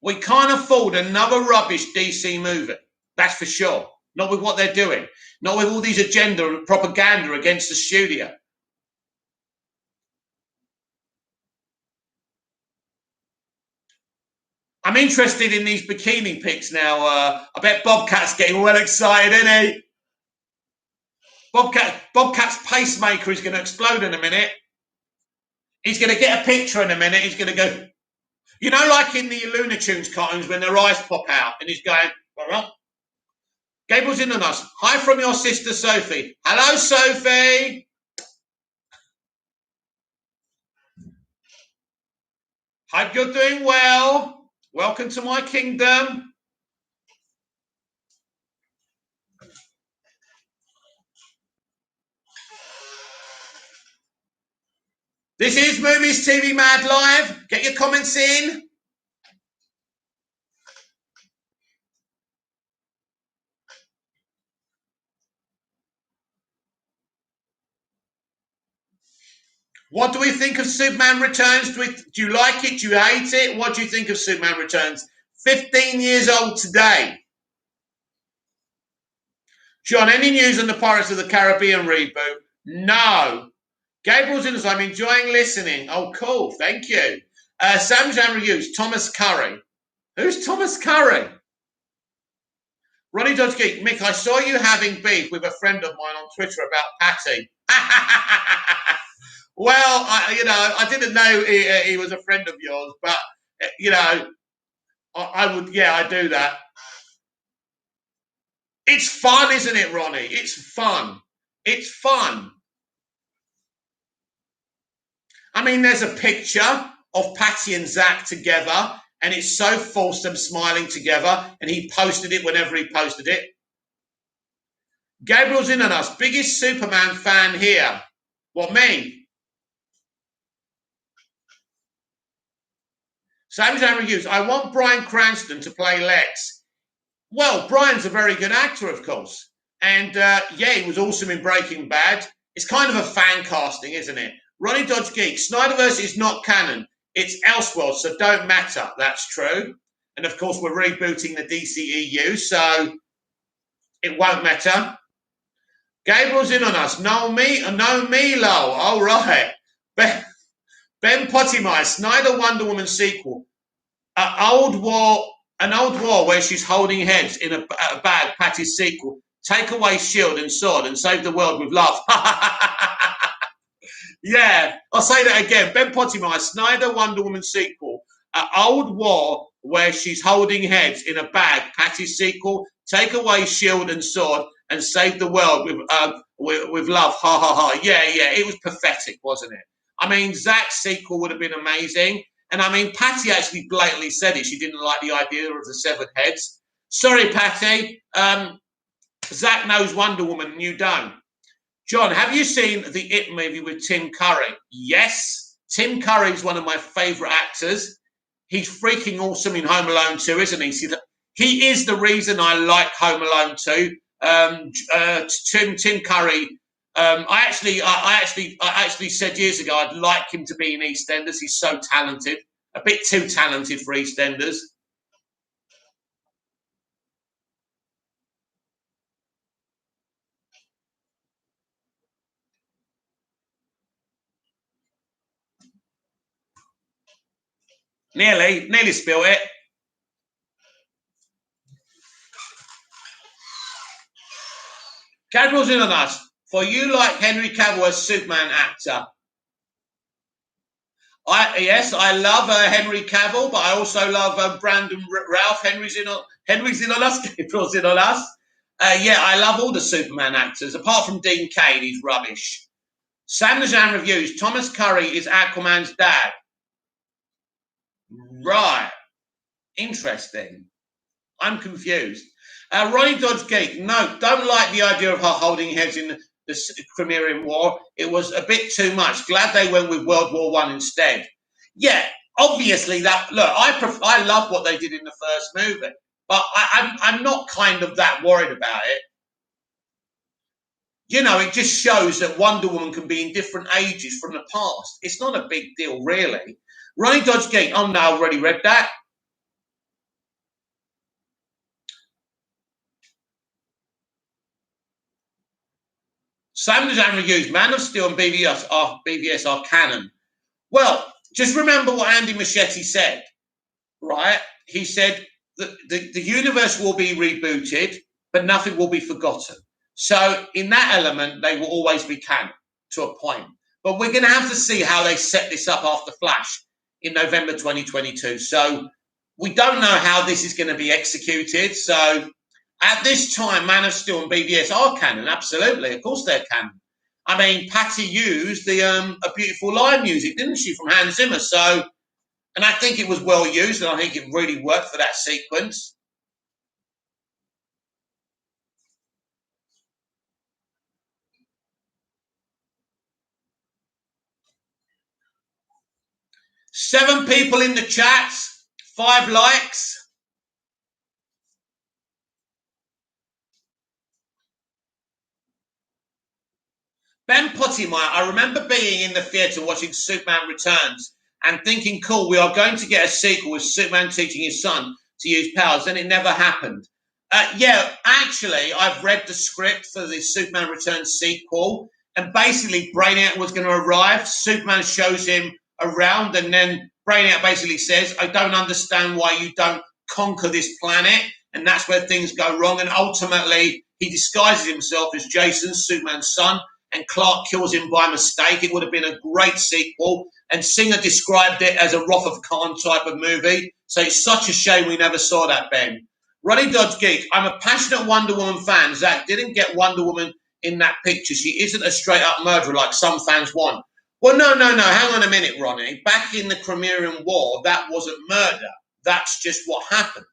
We can't afford another rubbish DC movie. That's for sure. Not with what they're doing. Not with all these agenda and propaganda against the studio. I'm interested in these bikini pics now. I bet Bobcat's getting well excited, isn't he? Bobcat's pacemaker is going to explode in a minute. He's going to get a picture in a minute. He's going to go, you know, like in the Looney Tunes cartoons when their eyes pop out and he's going, well, Gable's in on us. Hi from your sister, Sophie. Hello, Sophie. Hope you're doing well. Welcome to my kingdom. This is Movies TV Mad Live. Get your comments in. What do we think of Superman Returns? Do you like it? Do you hate it? What do you think of Superman Returns? 15 years old today. John, any news on the Pirates of the Caribbean reboot? No. Gabriel's in us. I'm enjoying listening. Oh, cool. Thank you. Sam Jam Reviews. Thomas Curry. Who's Thomas Curry? Ronnie Dodge Geek. Mick, I saw you having beef with a friend of mine on Twitter about Patty. Well, I didn't know he was a friend of yours, but, I would, I do that. It's fun, isn't it, Ronnie? It's fun. It's fun. I mean, there's a picture of Patty and Zach together, and it's so false them smiling together, and he posted it whenever he posted it. Gabriel's in on us. Biggest Superman fan here. What, me? Sam Reviews. I want Bryan Cranston to play Lex. Well, Brian's a very good actor, of course. And, he was awesome in Breaking Bad. It's kind of a fan casting, isn't it? Ronnie Dodge Geek, Snyderverse is not canon. It's Elseworld, so don't matter. That's true. And of course, we're rebooting the DCEU, so it won't matter. Gabriel's in on us. No Milo. All right. Ben Pottimeyer, Snyder Wonder Woman sequel. An old war where she's holding heads in a bag. Patty's sequel. Take away shield and sword and save the world with love. Yeah, I'll say that again. Ben Pottimeyer, Snyder Wonder Woman sequel. An old war where she's holding heads in a bag. Patty's sequel. Take away shield and sword and save the world with love. Ha ha ha. Yeah. It was pathetic, wasn't it? I mean, Zach's sequel would have been amazing. And I mean, Patty actually blatantly said it. She didn't like the idea of the severed heads. Sorry, Patty. Zach knows Wonder Woman and you don't. John, have you seen the It movie with Tim Curry? Yes. Tim Curry is one of my favourite actors. He's freaking awesome in Home Alone 2, isn't he? See, he is the reason I like Home Alone 2. Tim Curry. I actually said years ago I'd like him to be in EastEnders. He's so talented, a bit too talented for EastEnders. Nearly spilled it. Gabriel's in on us. For you like Henry Cavill as Superman actor. I love Henry Cavill, but I also love Brandon Ralph. Henry's in on us. Gabriel's in on us. Yeah, I love all the Superman actors, apart from Dean Cain. He's rubbish. Sam Nazan reviews. Thomas Curry is Aquaman's dad. Right. Interesting. I'm confused. Ronnie Dodge Geek. No, don't like the idea of her holding heads in the Crimean War. It was a bit too much. Glad they went with World War One instead. Yeah, obviously that. Look, I love what they did in the first movie, but I'm not kind of that worried about it. You know, it just shows that Wonder Woman can be in different ages from the past. It's not a big deal, really. Ronnie Dodge Geek. Oh no, I've already read that. Sam Nazan reviews. Man of Steel and BVS are canon. Well, just remember what Andy Muschietti said, right? He said that the universe will be rebooted, but nothing will be forgotten. So in that element, they will always be canon to a point. But we're going to have to see how they set this up after Flash in November 2022. So we don't know how this is going to be executed. So at this time, Man of Steel and BVS are canon. Absolutely. Of course they're canon. I mean, Patty used the A Beautiful Lie music, didn't she, from Hans Zimmer? So, and I think it was well used, and I think it really worked for that sequence. Seven people in the chats, 5 likes. Ben Pottimeyer, I remember being in the theatre watching Superman Returns and thinking, cool, we are going to get a sequel with Superman teaching his son to use powers, and it never happened. Yeah, actually, I've read the script for the Superman Returns sequel, and basically Brainiac was going to arrive. Superman shows him around, and then Brainiac basically says, I don't understand why you don't conquer this planet, and that's where things go wrong. And ultimately, he disguises himself as Jason, Superman's son, and Clark kills him by mistake. It would have been a great sequel. And Singer described it as a Wrath of Khan type of movie. So it's such a shame we never saw that, Ben. Ronnie Dodge Geek, I'm a passionate Wonder Woman fan. Zach didn't get Wonder Woman in that picture. She isn't a straight-up murderer like some fans want. Well, no. Hang on a minute, Ronnie. Back in the Crimean War, that wasn't murder. That's just what happened,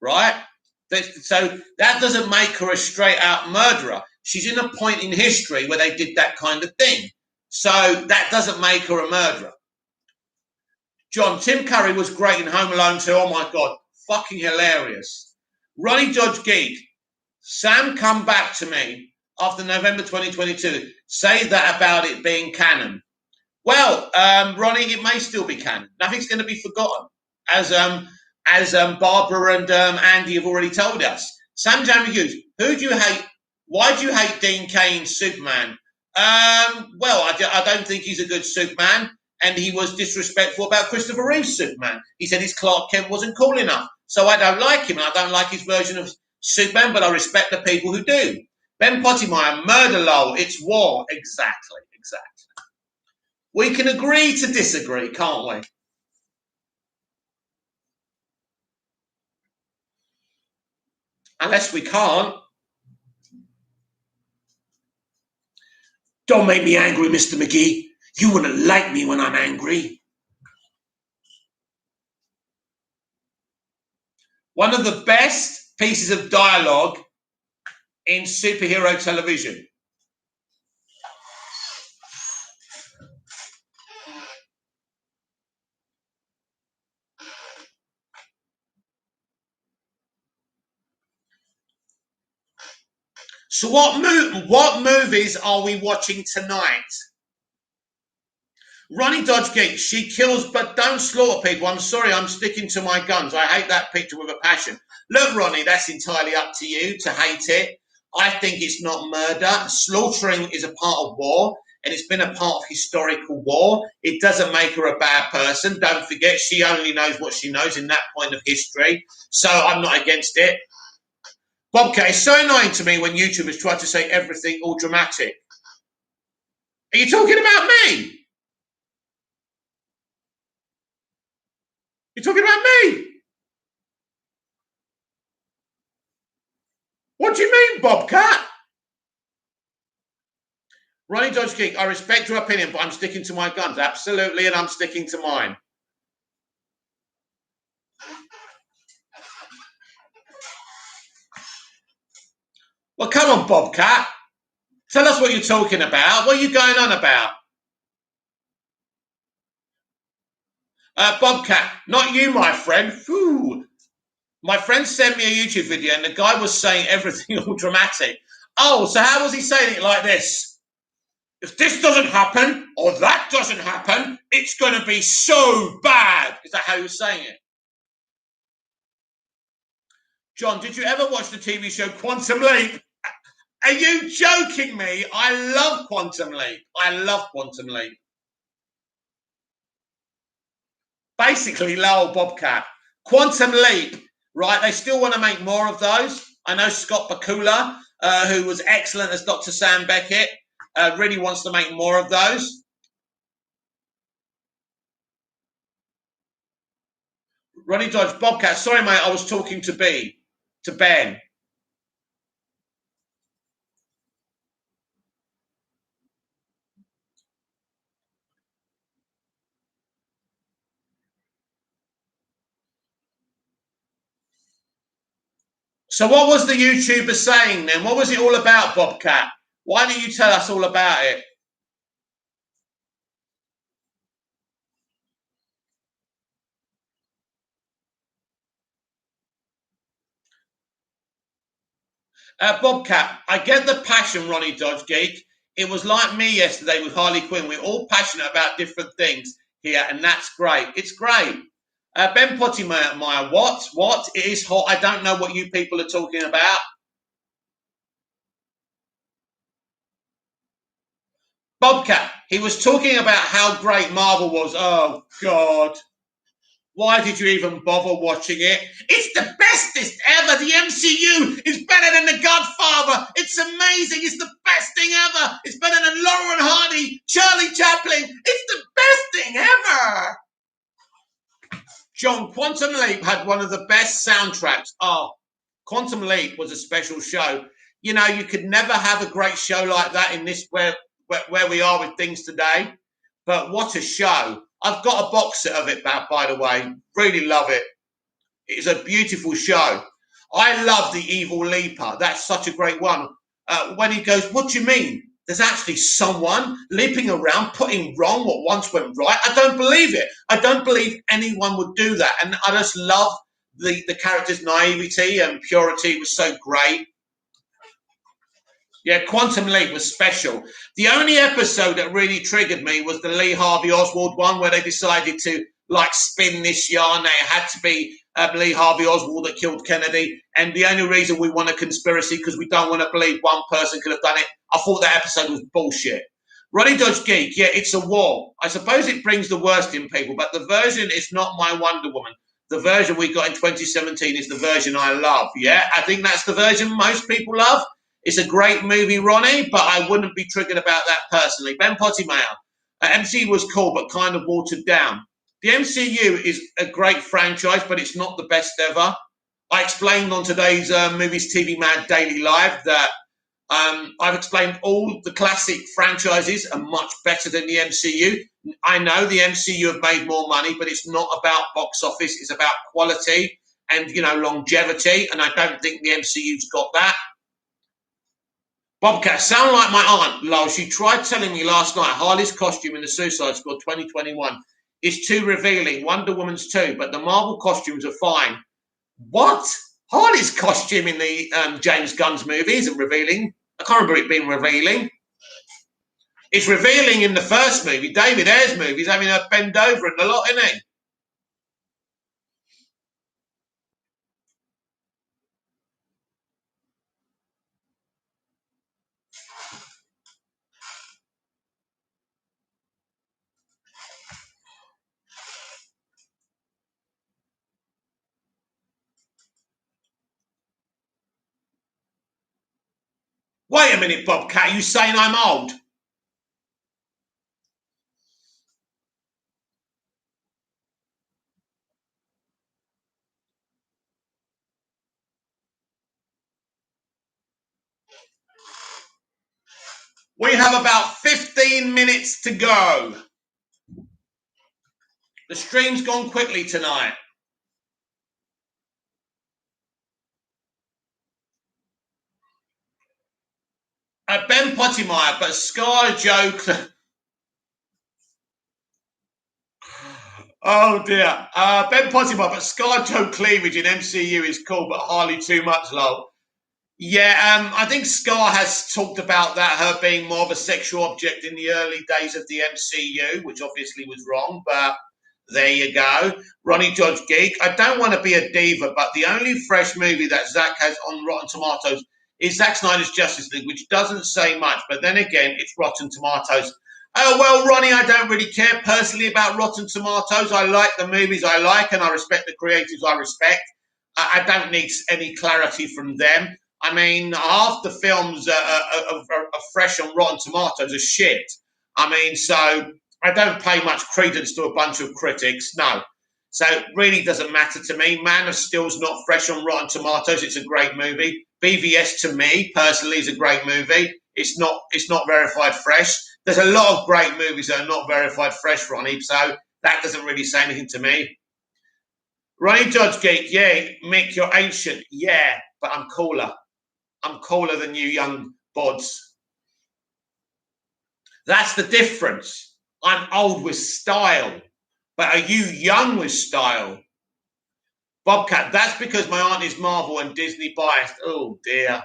right? So that doesn't make her a straight-out murderer. She's in a point in history where they did that kind of thing. So that doesn't make her a murderer. John, Tim Curry was great in Home Alone 2. Oh, my God. Fucking hilarious. Ronnie Dodge Geek. Sam, come back to me after November 2022. Say that about it being canon. Well, Ronnie, it may still be canon. Nothing's going to be forgotten, as Barbara and Andy have already told us. Sam Jamie Hughes, who do you hate? Why do you hate Dean Kane's Superman? Well, I don't think he's a good Superman, and he was disrespectful about Christopher Reeve's Superman. He said his Clark Kent wasn't cool enough, so I don't like him, and I don't like his version of Superman, but I respect the people who do. Ben Pottimeyer, murder lol, it's war. Exactly. We can agree to disagree, can't we? Unless we can't. Don't make me angry, Mr. McGee. You wouldn't like me when I'm angry. One of the best pieces of dialogue in superhero television. So what movies are we watching tonight? Ronnie Dodge Geek, she kills but don't slaughter people. I'm sorry, I'm sticking to my guns. I hate that picture with a passion. Look, Ronnie, that's entirely up to you to hate it. I think it's not murder. Slaughtering is a part of war, and it's been a part of historical war. It doesn't make her a bad person. Don't forget, she only knows what she knows in that point of history. So I'm not against it. Bobcat, it's so annoying to me when YouTubers try to say everything all dramatic. Are you talking about me? You're talking about me? What do you mean, Bobcat? Ronnie Dodge Geek, I respect your opinion, but I'm sticking to my guns. Absolutely, and I'm sticking to mine. Well, come on, Bobcat. Tell us what you're talking about. What are you going on about? Bobcat, not you, my friend. Whew. My friend sent me a YouTube video, and the guy was saying everything all dramatic. Oh, so how was he saying it like this? If this doesn't happen, or that doesn't happen, it's going to be so bad. Is that how he was saying it? John, did you ever watch the TV show Quantum Leap? Are you joking me? I love Quantum Leap. I love Quantum Leap. Basically, Lowell Bobcat. Quantum Leap, right? They still want to make more of those. I know Scott Bakula, who was excellent as Dr. Sam Beckett, really wants to make more of those. Ronnie Dodge, Bobcat. Sorry, mate, I was talking to Ben. So what was the YouTuber saying then? What was it all about, Bobcat? Why don't you tell us all about it? Bobcat, I get the passion, Ronnie Dodge Geek. It was like me yesterday with Harley Quinn. We're all passionate about different things here, and that's great. It's great. Ben Pottimeyer, what? It is hot. I don't know what you people are talking about. Bobcat, he was talking about how great Marvel was. Oh, God. Why did you even bother watching it? It's the bestest ever. The MCU is better than The Godfather. It's amazing. It's the best thing ever. It's better than Laurel and Hardy, Charlie Chaplin. It's the best thing ever. John, Quantum Leap had one of the best soundtracks. Oh, Quantum Leap was a special show. You know, you could never have a great show like that in this where we are with things today. But what a show. I've got a box set of it, by the way. Really love it. It's a beautiful show. I love The Evil Leaper. That's such a great one. When he goes, what do you mean? There's actually someone leaping around, putting wrong what once went right. I don't believe it. I don't believe anyone would do that. And I just love the character's naivety and purity was so great. Yeah, Quantum Leap was special. The only episode that really triggered me was the Lee Harvey Oswald one, where they decided to like spin this yarn that it had to be Lee Harvey Oswald that killed Kennedy, and the only reason we want a conspiracy because we don't want to believe one person could have done it. I thought that episode was bullshit. Ronnie Dodge Geek, yeah, it's a war. I suppose it brings the worst in people, but the version is not my Wonder Woman. The version we got in 2017 is the version I love. Yeah, I think that's the version most people love. It's a great movie, Ronnie, but I wouldn't be triggered about that personally. Ben Pottimayer, MCU was cool, but kind of watered down. The MCU is a great franchise, but it's not the best ever. I explained on today's Movies TV Mad Daily Live that I've explained all the classic franchises are much better than the MCU. I know the MCU have made more money, but it's not about box office. It's about quality and, longevity, and I don't think the MCU's got that. Bobcat, sound like my aunt, lol. She tried telling me last night Harley's costume in the Suicide Squad 2021 is too revealing. Wonder Woman's too, but the Marvel costumes are fine. What? Harley's costume in the James Gunn's movie isn't revealing. I can't remember it being revealing. It's revealing in the first movie. David Ayer's movie. He's having her bend over and a lot, isn't he? Wait a minute, Bobcat. Are you saying I'm old? We have about 15 minutes to go. The stream's gone quickly tonight. Ben Pottimeyer, but Scar joke. Oh dear. Ben Pottimeyer, but Scar Joe cleavage in MCU is cool, but hardly too much, lol. Yeah, I think Scar has talked about that, her being more of a sexual object in the early days of the MCU, which obviously was wrong, but there you go. Ronnie Dodge Geek. I don't want to be a diva, but the only fresh movie that Zach has on Rotten Tomatoes is Zack Snyder's Justice League, which doesn't say much, but then again, it's Rotten Tomatoes. Oh, well, Ronnie, I don't really care personally about Rotten Tomatoes. I like the movies I like, and I respect the creators I respect. I don't need any clarity from them. I mean, half the films are fresh on Rotten Tomatoes are shit. I mean, so I don't pay much credence to a bunch of critics. No. So it really doesn't matter to me. Man of Steel's not fresh on Rotten Tomatoes. It's a great movie. BVS to me personally is a great movie. It's not verified fresh. There's a lot of great movies that are not verified fresh, Ronnie. So that doesn't really say anything to me. Ronnie Dodge Geek, yeah, Mick, you're ancient. Yeah, but I'm cooler. I'm cooler than you young bods. That's the difference. I'm old with style. But are you young with style? Bobcat, that's because my aunt is Marvel and Disney biased. Oh dear.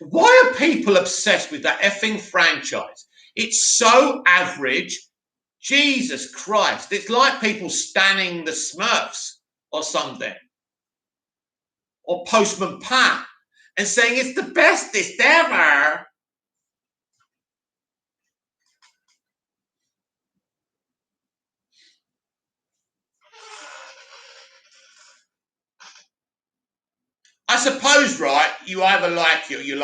Why are people obsessed with that effing franchise? It's so average. Jesus Christ. It's like people standing the Smurfs or something. Or Postman Pat and saying it's the bestest ever. I suppose, right, you either like it or you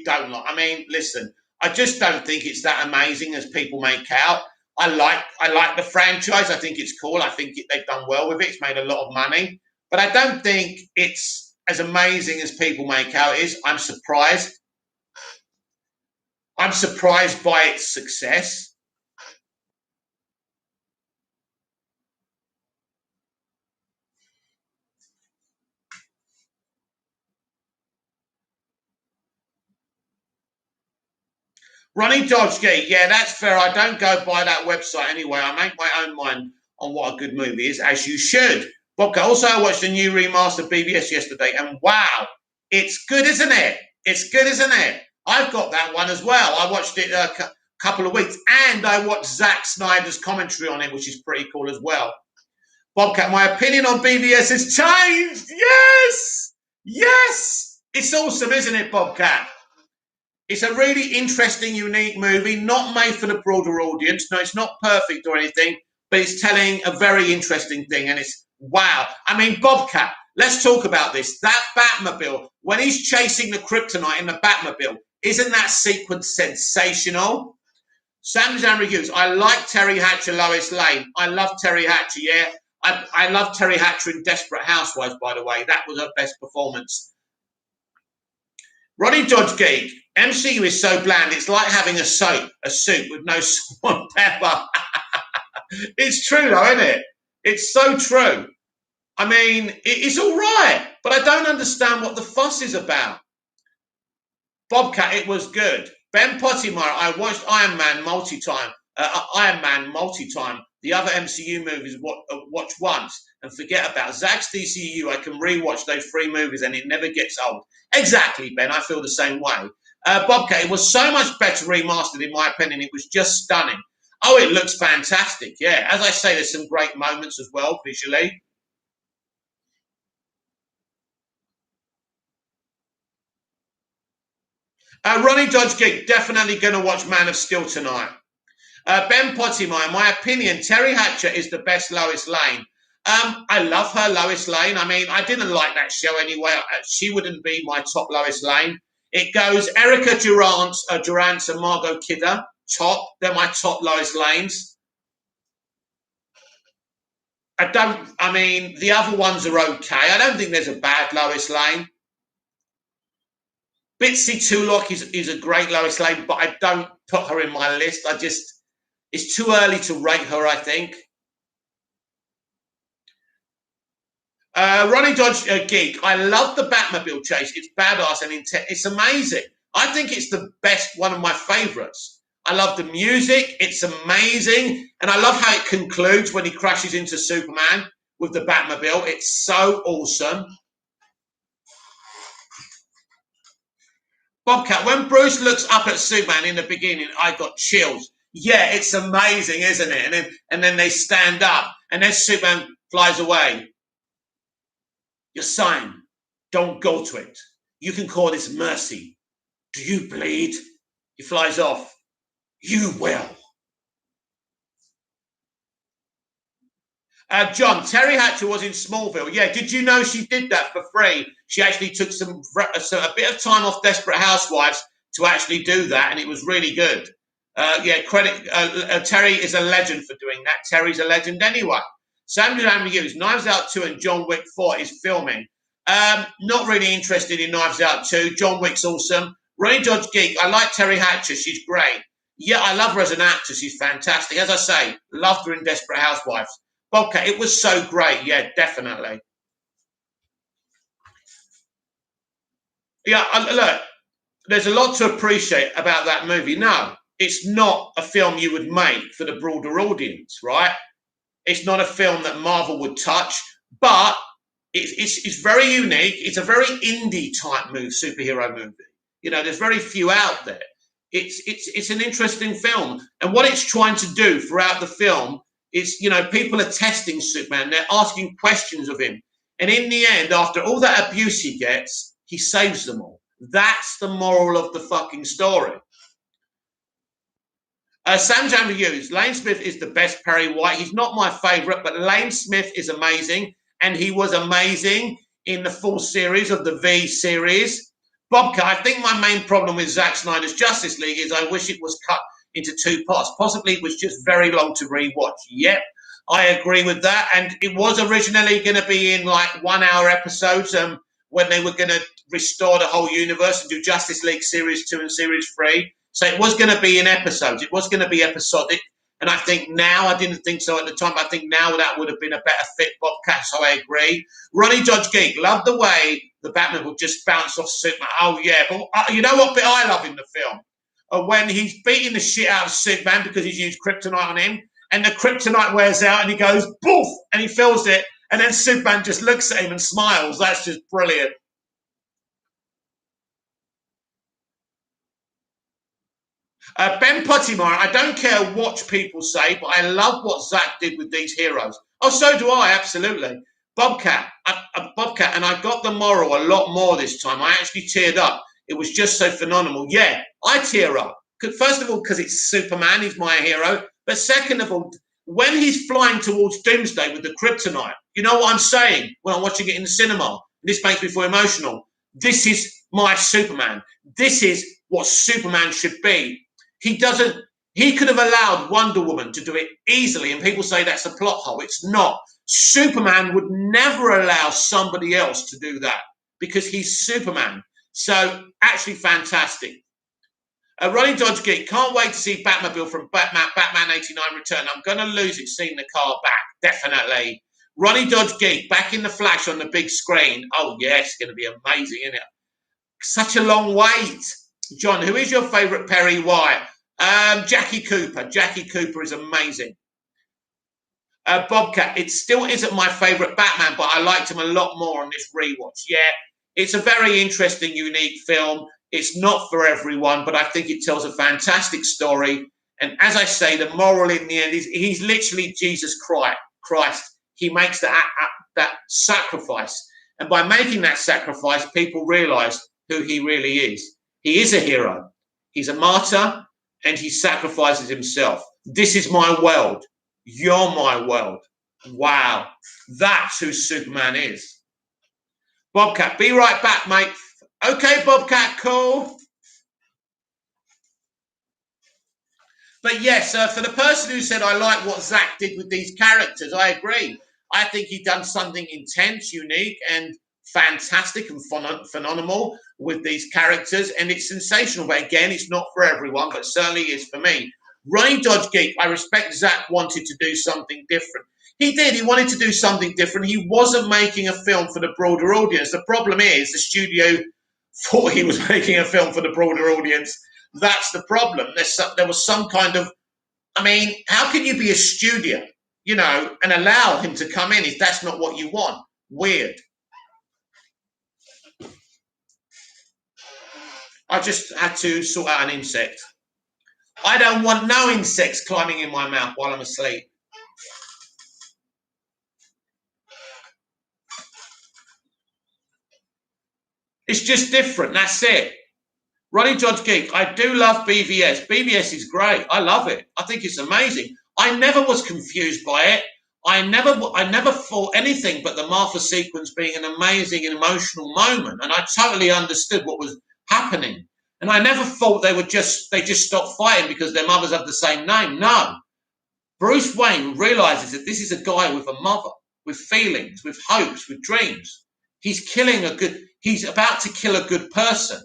don't like. I mean, listen, I just don't think it's that amazing as people make out. I like the franchise. I think it's cool. I think they've done well with it. It's made a lot of money, but I don't think it's as amazing as people make out it is. I'm surprised. I'm surprised by its success. Ronnie Dodgegate, yeah, that's fair. I don't go by that website anyway. I make my own mind on what a good movie is, as you should. Bobka, also I watched the new remastered BBS yesterday, and wow, It's good, isn't it? It's good, isn't it? I've got that one as well. I watched it a couple of weeks, and I watched Zack Snyder's commentary on it, which is pretty cool as well. Bobcat, my opinion on BVS has changed. Yes, yes, it's awesome, isn't it, Bobcat? It's a really interesting, unique movie, not made for the broader audience. No, it's not perfect or anything, but it's telling a very interesting thing, and it's wow. I mean, Bobcat, let's talk about this. That Batmobile, when he's chasing the kryptonite in the Batmobile, isn't that sequence sensational? Sam Reviews, I like Terry Hatcher, Lois Lane. I love Terry Hatcher, yeah. I love Terry Hatcher in Desperate Housewives, by the way. That was her best performance. Ronnie Dodge Geek, MCU is so bland, it's like having a soup with no salt and pepper. It's true though, isn't it? It's so true. I mean, it's all right, but I don't understand what the fuss is about. Bobcat, it was good. Ben Pottimer, I watched Iron Man multi-time. The other MCU movies watch once and forget about. Zack's DCU, I can rewatch those 3 movies and it never gets old. Exactly, Ben. I feel the same way. Bobcat, it was so much better remastered, in my opinion. It was just stunning. Oh, it looks fantastic. Yeah, as I say, there's some great moments as well, visually. Ronnie Dodge Geek, definitely going to watch Man of Steel tonight. Ben Pottimer, in my opinion, Terry Hatcher is the best Lois Lane. I love her, Lois Lane. I mean, I didn't like that show anyway. She wouldn't be my top Lois Lane. It goes Erica Durant and Margot Kidder, top. They're my top Lois Lanes. I mean, the other ones are okay. I don't think there's a bad Lois Lane. Bitsy Tulloch is a great Lois Lane, but I don't put her in my list. It's too early to rate her, I think. Ronnie Dodge Geek, I love the Batmobile chase. It's badass and it's amazing. I think it's the best, one of my favorites. I love the music. It's amazing. And I love how it concludes when he crashes into Superman with the Batmobile. It's so awesome. Bobcat, when Bruce looks up at Superman in the beginning, I got chills. Yeah, it's amazing, isn't it? And then they stand up, and then Superman flies away. Your sign, don't go to it. You can call this mercy. Do you bleed? He flies off. You will. John, Terry Hatcher was in Smallville. Yeah, did you know she did that for free? She actually took a bit of time off Desperate Housewives to actually do that, and it was really good. Terry is a legend for doing that. Terry's a legend anyway. Samuel Reviews, Knives Out 2 and John Wick 4 is filming. Not really interested in Knives Out 2. John Wick's awesome. Ronnie Dodge Geek, I like Terry Hatcher. She's great. Yeah, I love her as an actress. She's fantastic. As I say, loved her in Desperate Housewives. Bobcat, it was so great. Yeah, definitely. Yeah, look, there's a lot to appreciate about that movie. No, it's not a film you would make for the broader audience, right? It's not a film that Marvel would touch, but it's very unique. It's a very indie type superhero movie. You know, there's very few out there. It's an interesting film, and what it's trying to do throughout the film is, you know, people are testing Superman. They're asking questions of him, and in the end, after all that abuse he gets, he saves them all. That's the moral of the fucking story. Sam Jam Reviews, Lane Smith is the best Perry White. He's not my favourite, but Lane Smith is amazing, and he was amazing in the full series of the V series. Bobcat, I think my main problem with Zack Snyder's Justice League is I wish it was cut into 2 parts. Possibly it was just very long to rewatch. Yep, I agree with that. And it was originally going to be in like 1 hour episodes when they were going to restore the whole universe and do Justice League Series 2 and Series 3. So it was going to be in episodes. It was going to be episodic. And I think now, I didn't think so at the time, I think now that would have been a better fit, Bobcat, so I agree. Ronnie Dodge Geek, love the way the Batman will just bounce off Superman. Oh, yeah. But you know what bit I love in the film? When he's beating the shit out of Superman because he's used kryptonite on him, and the kryptonite wears out and he goes, poof, and he feels it, and then Superman just looks at him and smiles. That's just brilliant. Ben Pottimer, I don't care what people say, but I love what Zach did with these heroes. Oh, so do I, absolutely. Bobcat, Bobcat, and I got the moral a lot more this time. I actually teared up. It was just so phenomenal. Yeah, I tear up. First of all, because it's Superman, he's my hero. But second of all, when he's flying towards Doomsday with the kryptonite, you know what I'm saying when I'm watching it in the cinema? This makes me feel emotional. This is my Superman. This is what Superman should be. He doesn't. He could have allowed Wonder Woman to do it easily, and people say that's a plot hole. It's not. Superman would never allow somebody else to do that because he's Superman. So actually fantastic. Ronnie Dodge Geek, can't wait to see Batmobile from Batman 89 Return. I'm going to lose it seeing the car back, definitely. Ronnie Dodge Geek, back in the Flash on the big screen. Oh, yeah, it's going to be amazing, isn't it? Such a long wait. John, who is your favourite Perry White? Jackie Cooper. Jackie Cooper is amazing. Bobcat, it still isn't my favourite Batman, but I liked him a lot more on this rewatch. Yeah, it's a very interesting, unique film. It's not for everyone, but I think it tells a fantastic story. And as I say, the moral in the end is he's literally Jesus Christ. He makes that sacrifice. And by making that sacrifice, people realise who he really is. He is a hero. He's a martyr, and he sacrifices himself. This is my world. You're my world. Wow. That's who Superman is. Bobcat, be right back, mate. Okay, Bobcat, cool. But yes, for the person who said, I like what Zach did with these characters, I agree. I think he done something intense, unique, and fantastic and phenomenal with these characters. And it's sensational. But again, it's not for everyone, but certainly is for me. Ronnie Dodge Geek, I respect Zach wanted to do something different. He did. He wanted to do something different. He wasn't making a film for the broader audience. The problem is the studio thought he was making a film for the broader audience. That's the problem. There was some kind of, I mean, how can you be a studio, and allow him to come in if that's not what you want? Weird. I just had to sort out an insect. I don't want no insects climbing in my mouth while I'm asleep. It's just different. That's it. Ronnie Dodge Geek, I do love BVS. BVS is great. I love it. I think it's amazing. I never was confused by it. I never thought anything but the Martha sequence being an amazing and emotional moment, and I totally understood what was happening. And I never thought they just stopped fighting because their mothers have the same name. No. Bruce Wayne realizes that this is a guy with a mother, with feelings, with hopes, with dreams. He's about to kill a good person.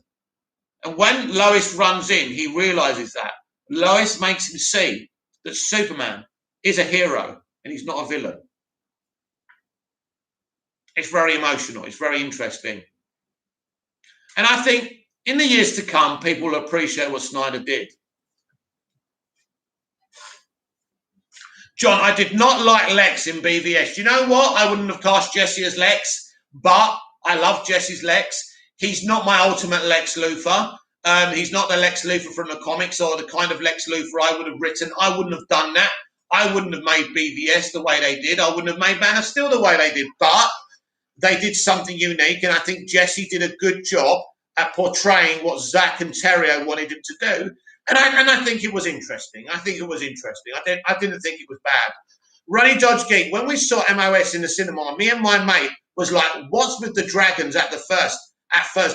And when Lois runs in, he realizes that. Lois makes him see that Superman is a hero and he's not a villain. It's very emotional. It's very interesting. And I think in the years to come, people will appreciate what Snyder did. John, I did not like Lex in BVS. You know what? I wouldn't have cast Jesse as Lex, but I love Jesse's Lex. He's not my ultimate Lex Luthor. He's not the Lex Luthor from the comics or the kind of Lex Luthor I would have written. I wouldn't have done that. I wouldn't have made BVS the way they did. I wouldn't have made Man of Steel the way they did. But they did something unique, and I think Jesse did a good job at portraying what Zach and Terrio wanted him to do. And I think it was interesting. I didn't think it was bad. Ronnie Dodge Geek, when we saw MOS in the cinema, me and my mate was like, what's with the dragons at first,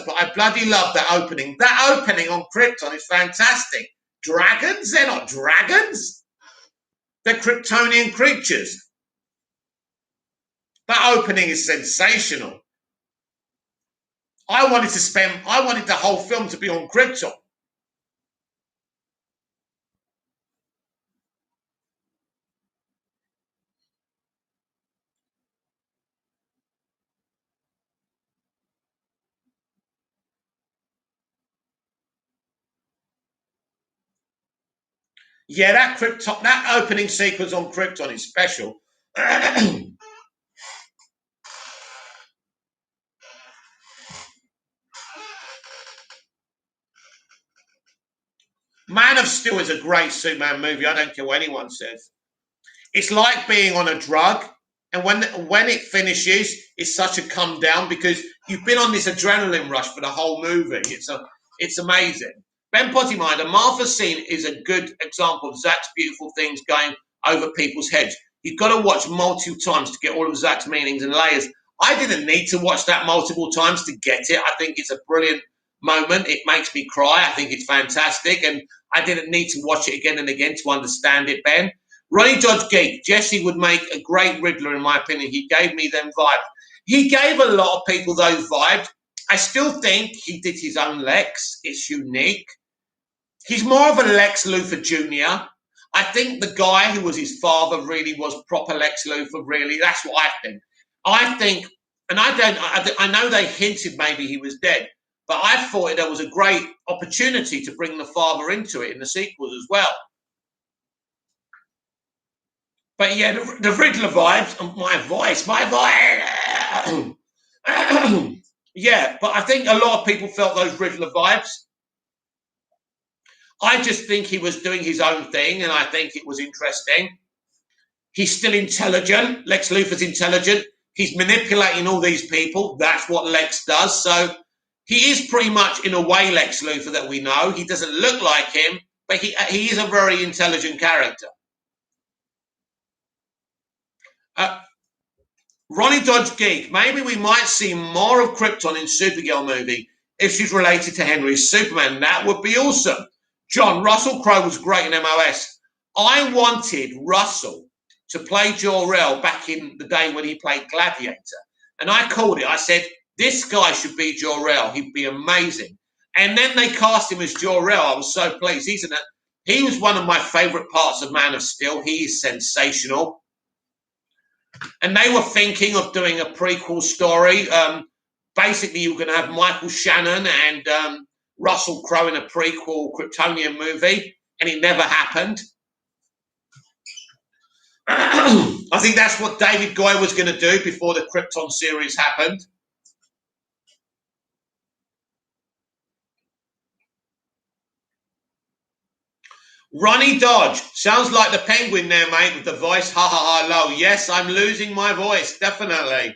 but I bloody love that opening. That opening on Krypton is fantastic. Dragons? They're not dragons. They're Kryptonian creatures. That opening is sensational. I wanted the whole film to be on Krypton. Yeah, that opening sequence on Krypton is special. Man of Steel is a great Superman movie. I don't care what anyone says. It's like being on a drug, and when it finishes, it's such a come down because you've been on this adrenaline rush for the whole movie. It's amazing. Ben Pottimeyer, the Martha scene is a good example of Zach's beautiful things going over people's heads. You've got to watch multiple times to get all of Zach's meanings and layers. I didn't need to watch that multiple times to get it. I think it's a brilliant moment. It makes me cry. I think it's fantastic, and I didn't need to watch it again and again to understand it, Ben. Ronnie Dodge Geek, Jesse would make a great Riddler, in my opinion. He gave me them vibes. He gave a lot of people those vibes. I still think he did his own Lex. It's unique. He's more of a Lex Luthor Jr. I think the guy who was his father really was proper Lex Luthor, really. That's what I think, and I know they hinted maybe he was dead, but I thought there was a great opportunity to bring the father into it in the sequels as well. But yeah, the Riddler vibes, my voice. Yeah, but I think a lot of people felt those Riddler vibes. I just think he was doing his own thing, and I think it was interesting. He's still intelligent. Lex Luthor's intelligent. He's manipulating all these people. That's what Lex does. So he is pretty much, in a way, Lex Luthor that we know. He doesn't look like him, but he is a very intelligent character. Ronnie Dodge Geek. Maybe we might see more of Krypton in Supergirl movie if she's related to Henry's Superman. That would be awesome. John, Russell Crowe was great in MOS. I wanted Russell to play Jor-El back in the day when he played Gladiator. And I called it. I said, this guy should be Jor-El. He'd be amazing. And then they cast him as Jor-El. I was so pleased. He was one of my favourite parts of Man of Steel. He is sensational. And they were thinking of doing a prequel story. Basically, you were going to have Michael Shannon and Russell Crowe in a prequel Kryptonian movie, and it never happened. I think that's what David Goyer was going to do before the Krypton series happened. Ronnie Dodge. Sounds like the Penguin there, mate, with the voice. Ha ha ha low. Yes, I'm losing my voice, definitely.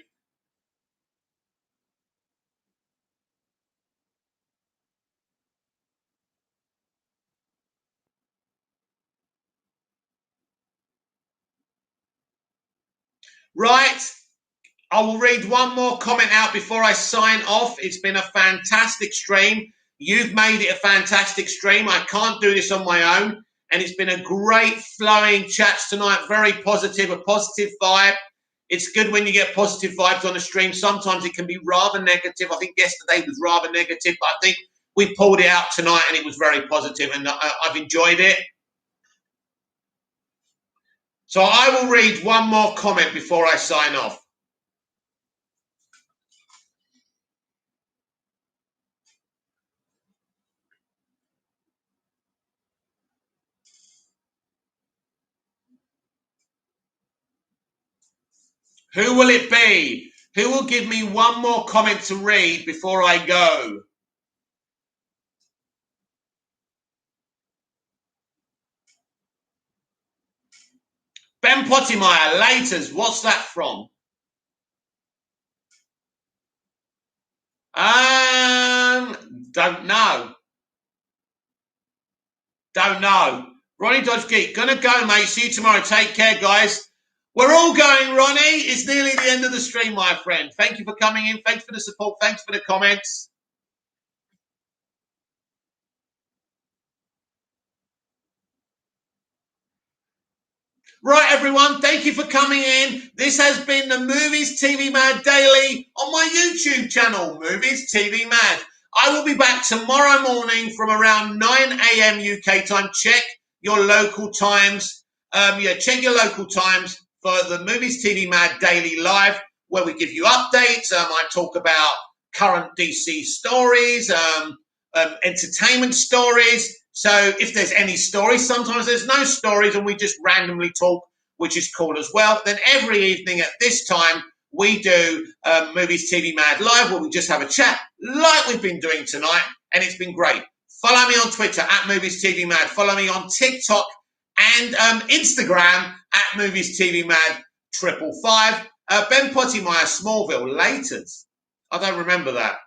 Right. I will read one more comment out before I sign off. It's been a fantastic stream. You've made it a fantastic stream. I can't do this on my own. And it's been a great flowing chat tonight. Very positive, a positive vibe. It's good when you get positive vibes on a stream. Sometimes it can be rather negative. I think yesterday was rather negative, but I think we pulled it out tonight and it was very positive, and I've enjoyed it. So I will read one more comment before I sign off. Who will it be? Who will give me one more comment to read before I go? Ben Pottimeyer, Laters, what's that from? Don't know. Don't know. Ronnie Dodge Geek, gonna go, mate. See you tomorrow. Take care, guys. We're all going, Ronnie. It's nearly the end of the stream, my friend. Thank you for coming in. Thanks for the support. Thanks for the comments. Right, everyone, thank you for coming in. This has been the Movies TV Mad Daily on my YouTube channel, Movies TV Mad. I will be back tomorrow morning from around 9 a.m. UK time. Check your local times. Check your local times for the Movies TV Mad Daily Live, where we give you updates. I talk about current DC stories, entertainment stories. So if there's any stories, sometimes there's no stories and we just randomly talk, which is cool as well. Then every evening at this time, we do Movies TV Mad Live, where we just have a chat like we've been doing tonight, and it's been great. Follow me on Twitter at Movies TV Mad. Follow me on TikTok and Instagram at Movies TV Mad 555. Ben Pottymeyer, Smallville, Laters. I don't remember that.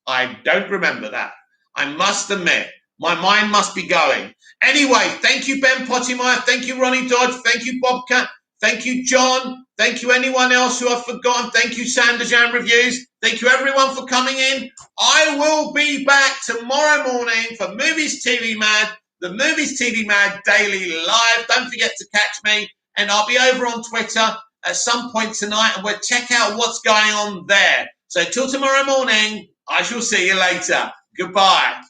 I don't remember that. I must admit, my mind must be going. Anyway, thank you, Ben Pottymeyer. Thank you, Ronnie Dodge. Thank you, Bobcat. Thank you, John. Thank you, anyone else who I've forgotten. Thank you, Sanderjam Reviews. Thank you, everyone, for coming in. I will be back tomorrow morning for Movies TV Mad, the Movies TV Mad Daily Live. Don't forget to catch me, and I'll be over on Twitter at some point tonight, and we'll check out what's going on there. So till tomorrow morning, I shall see you later. Goodbye.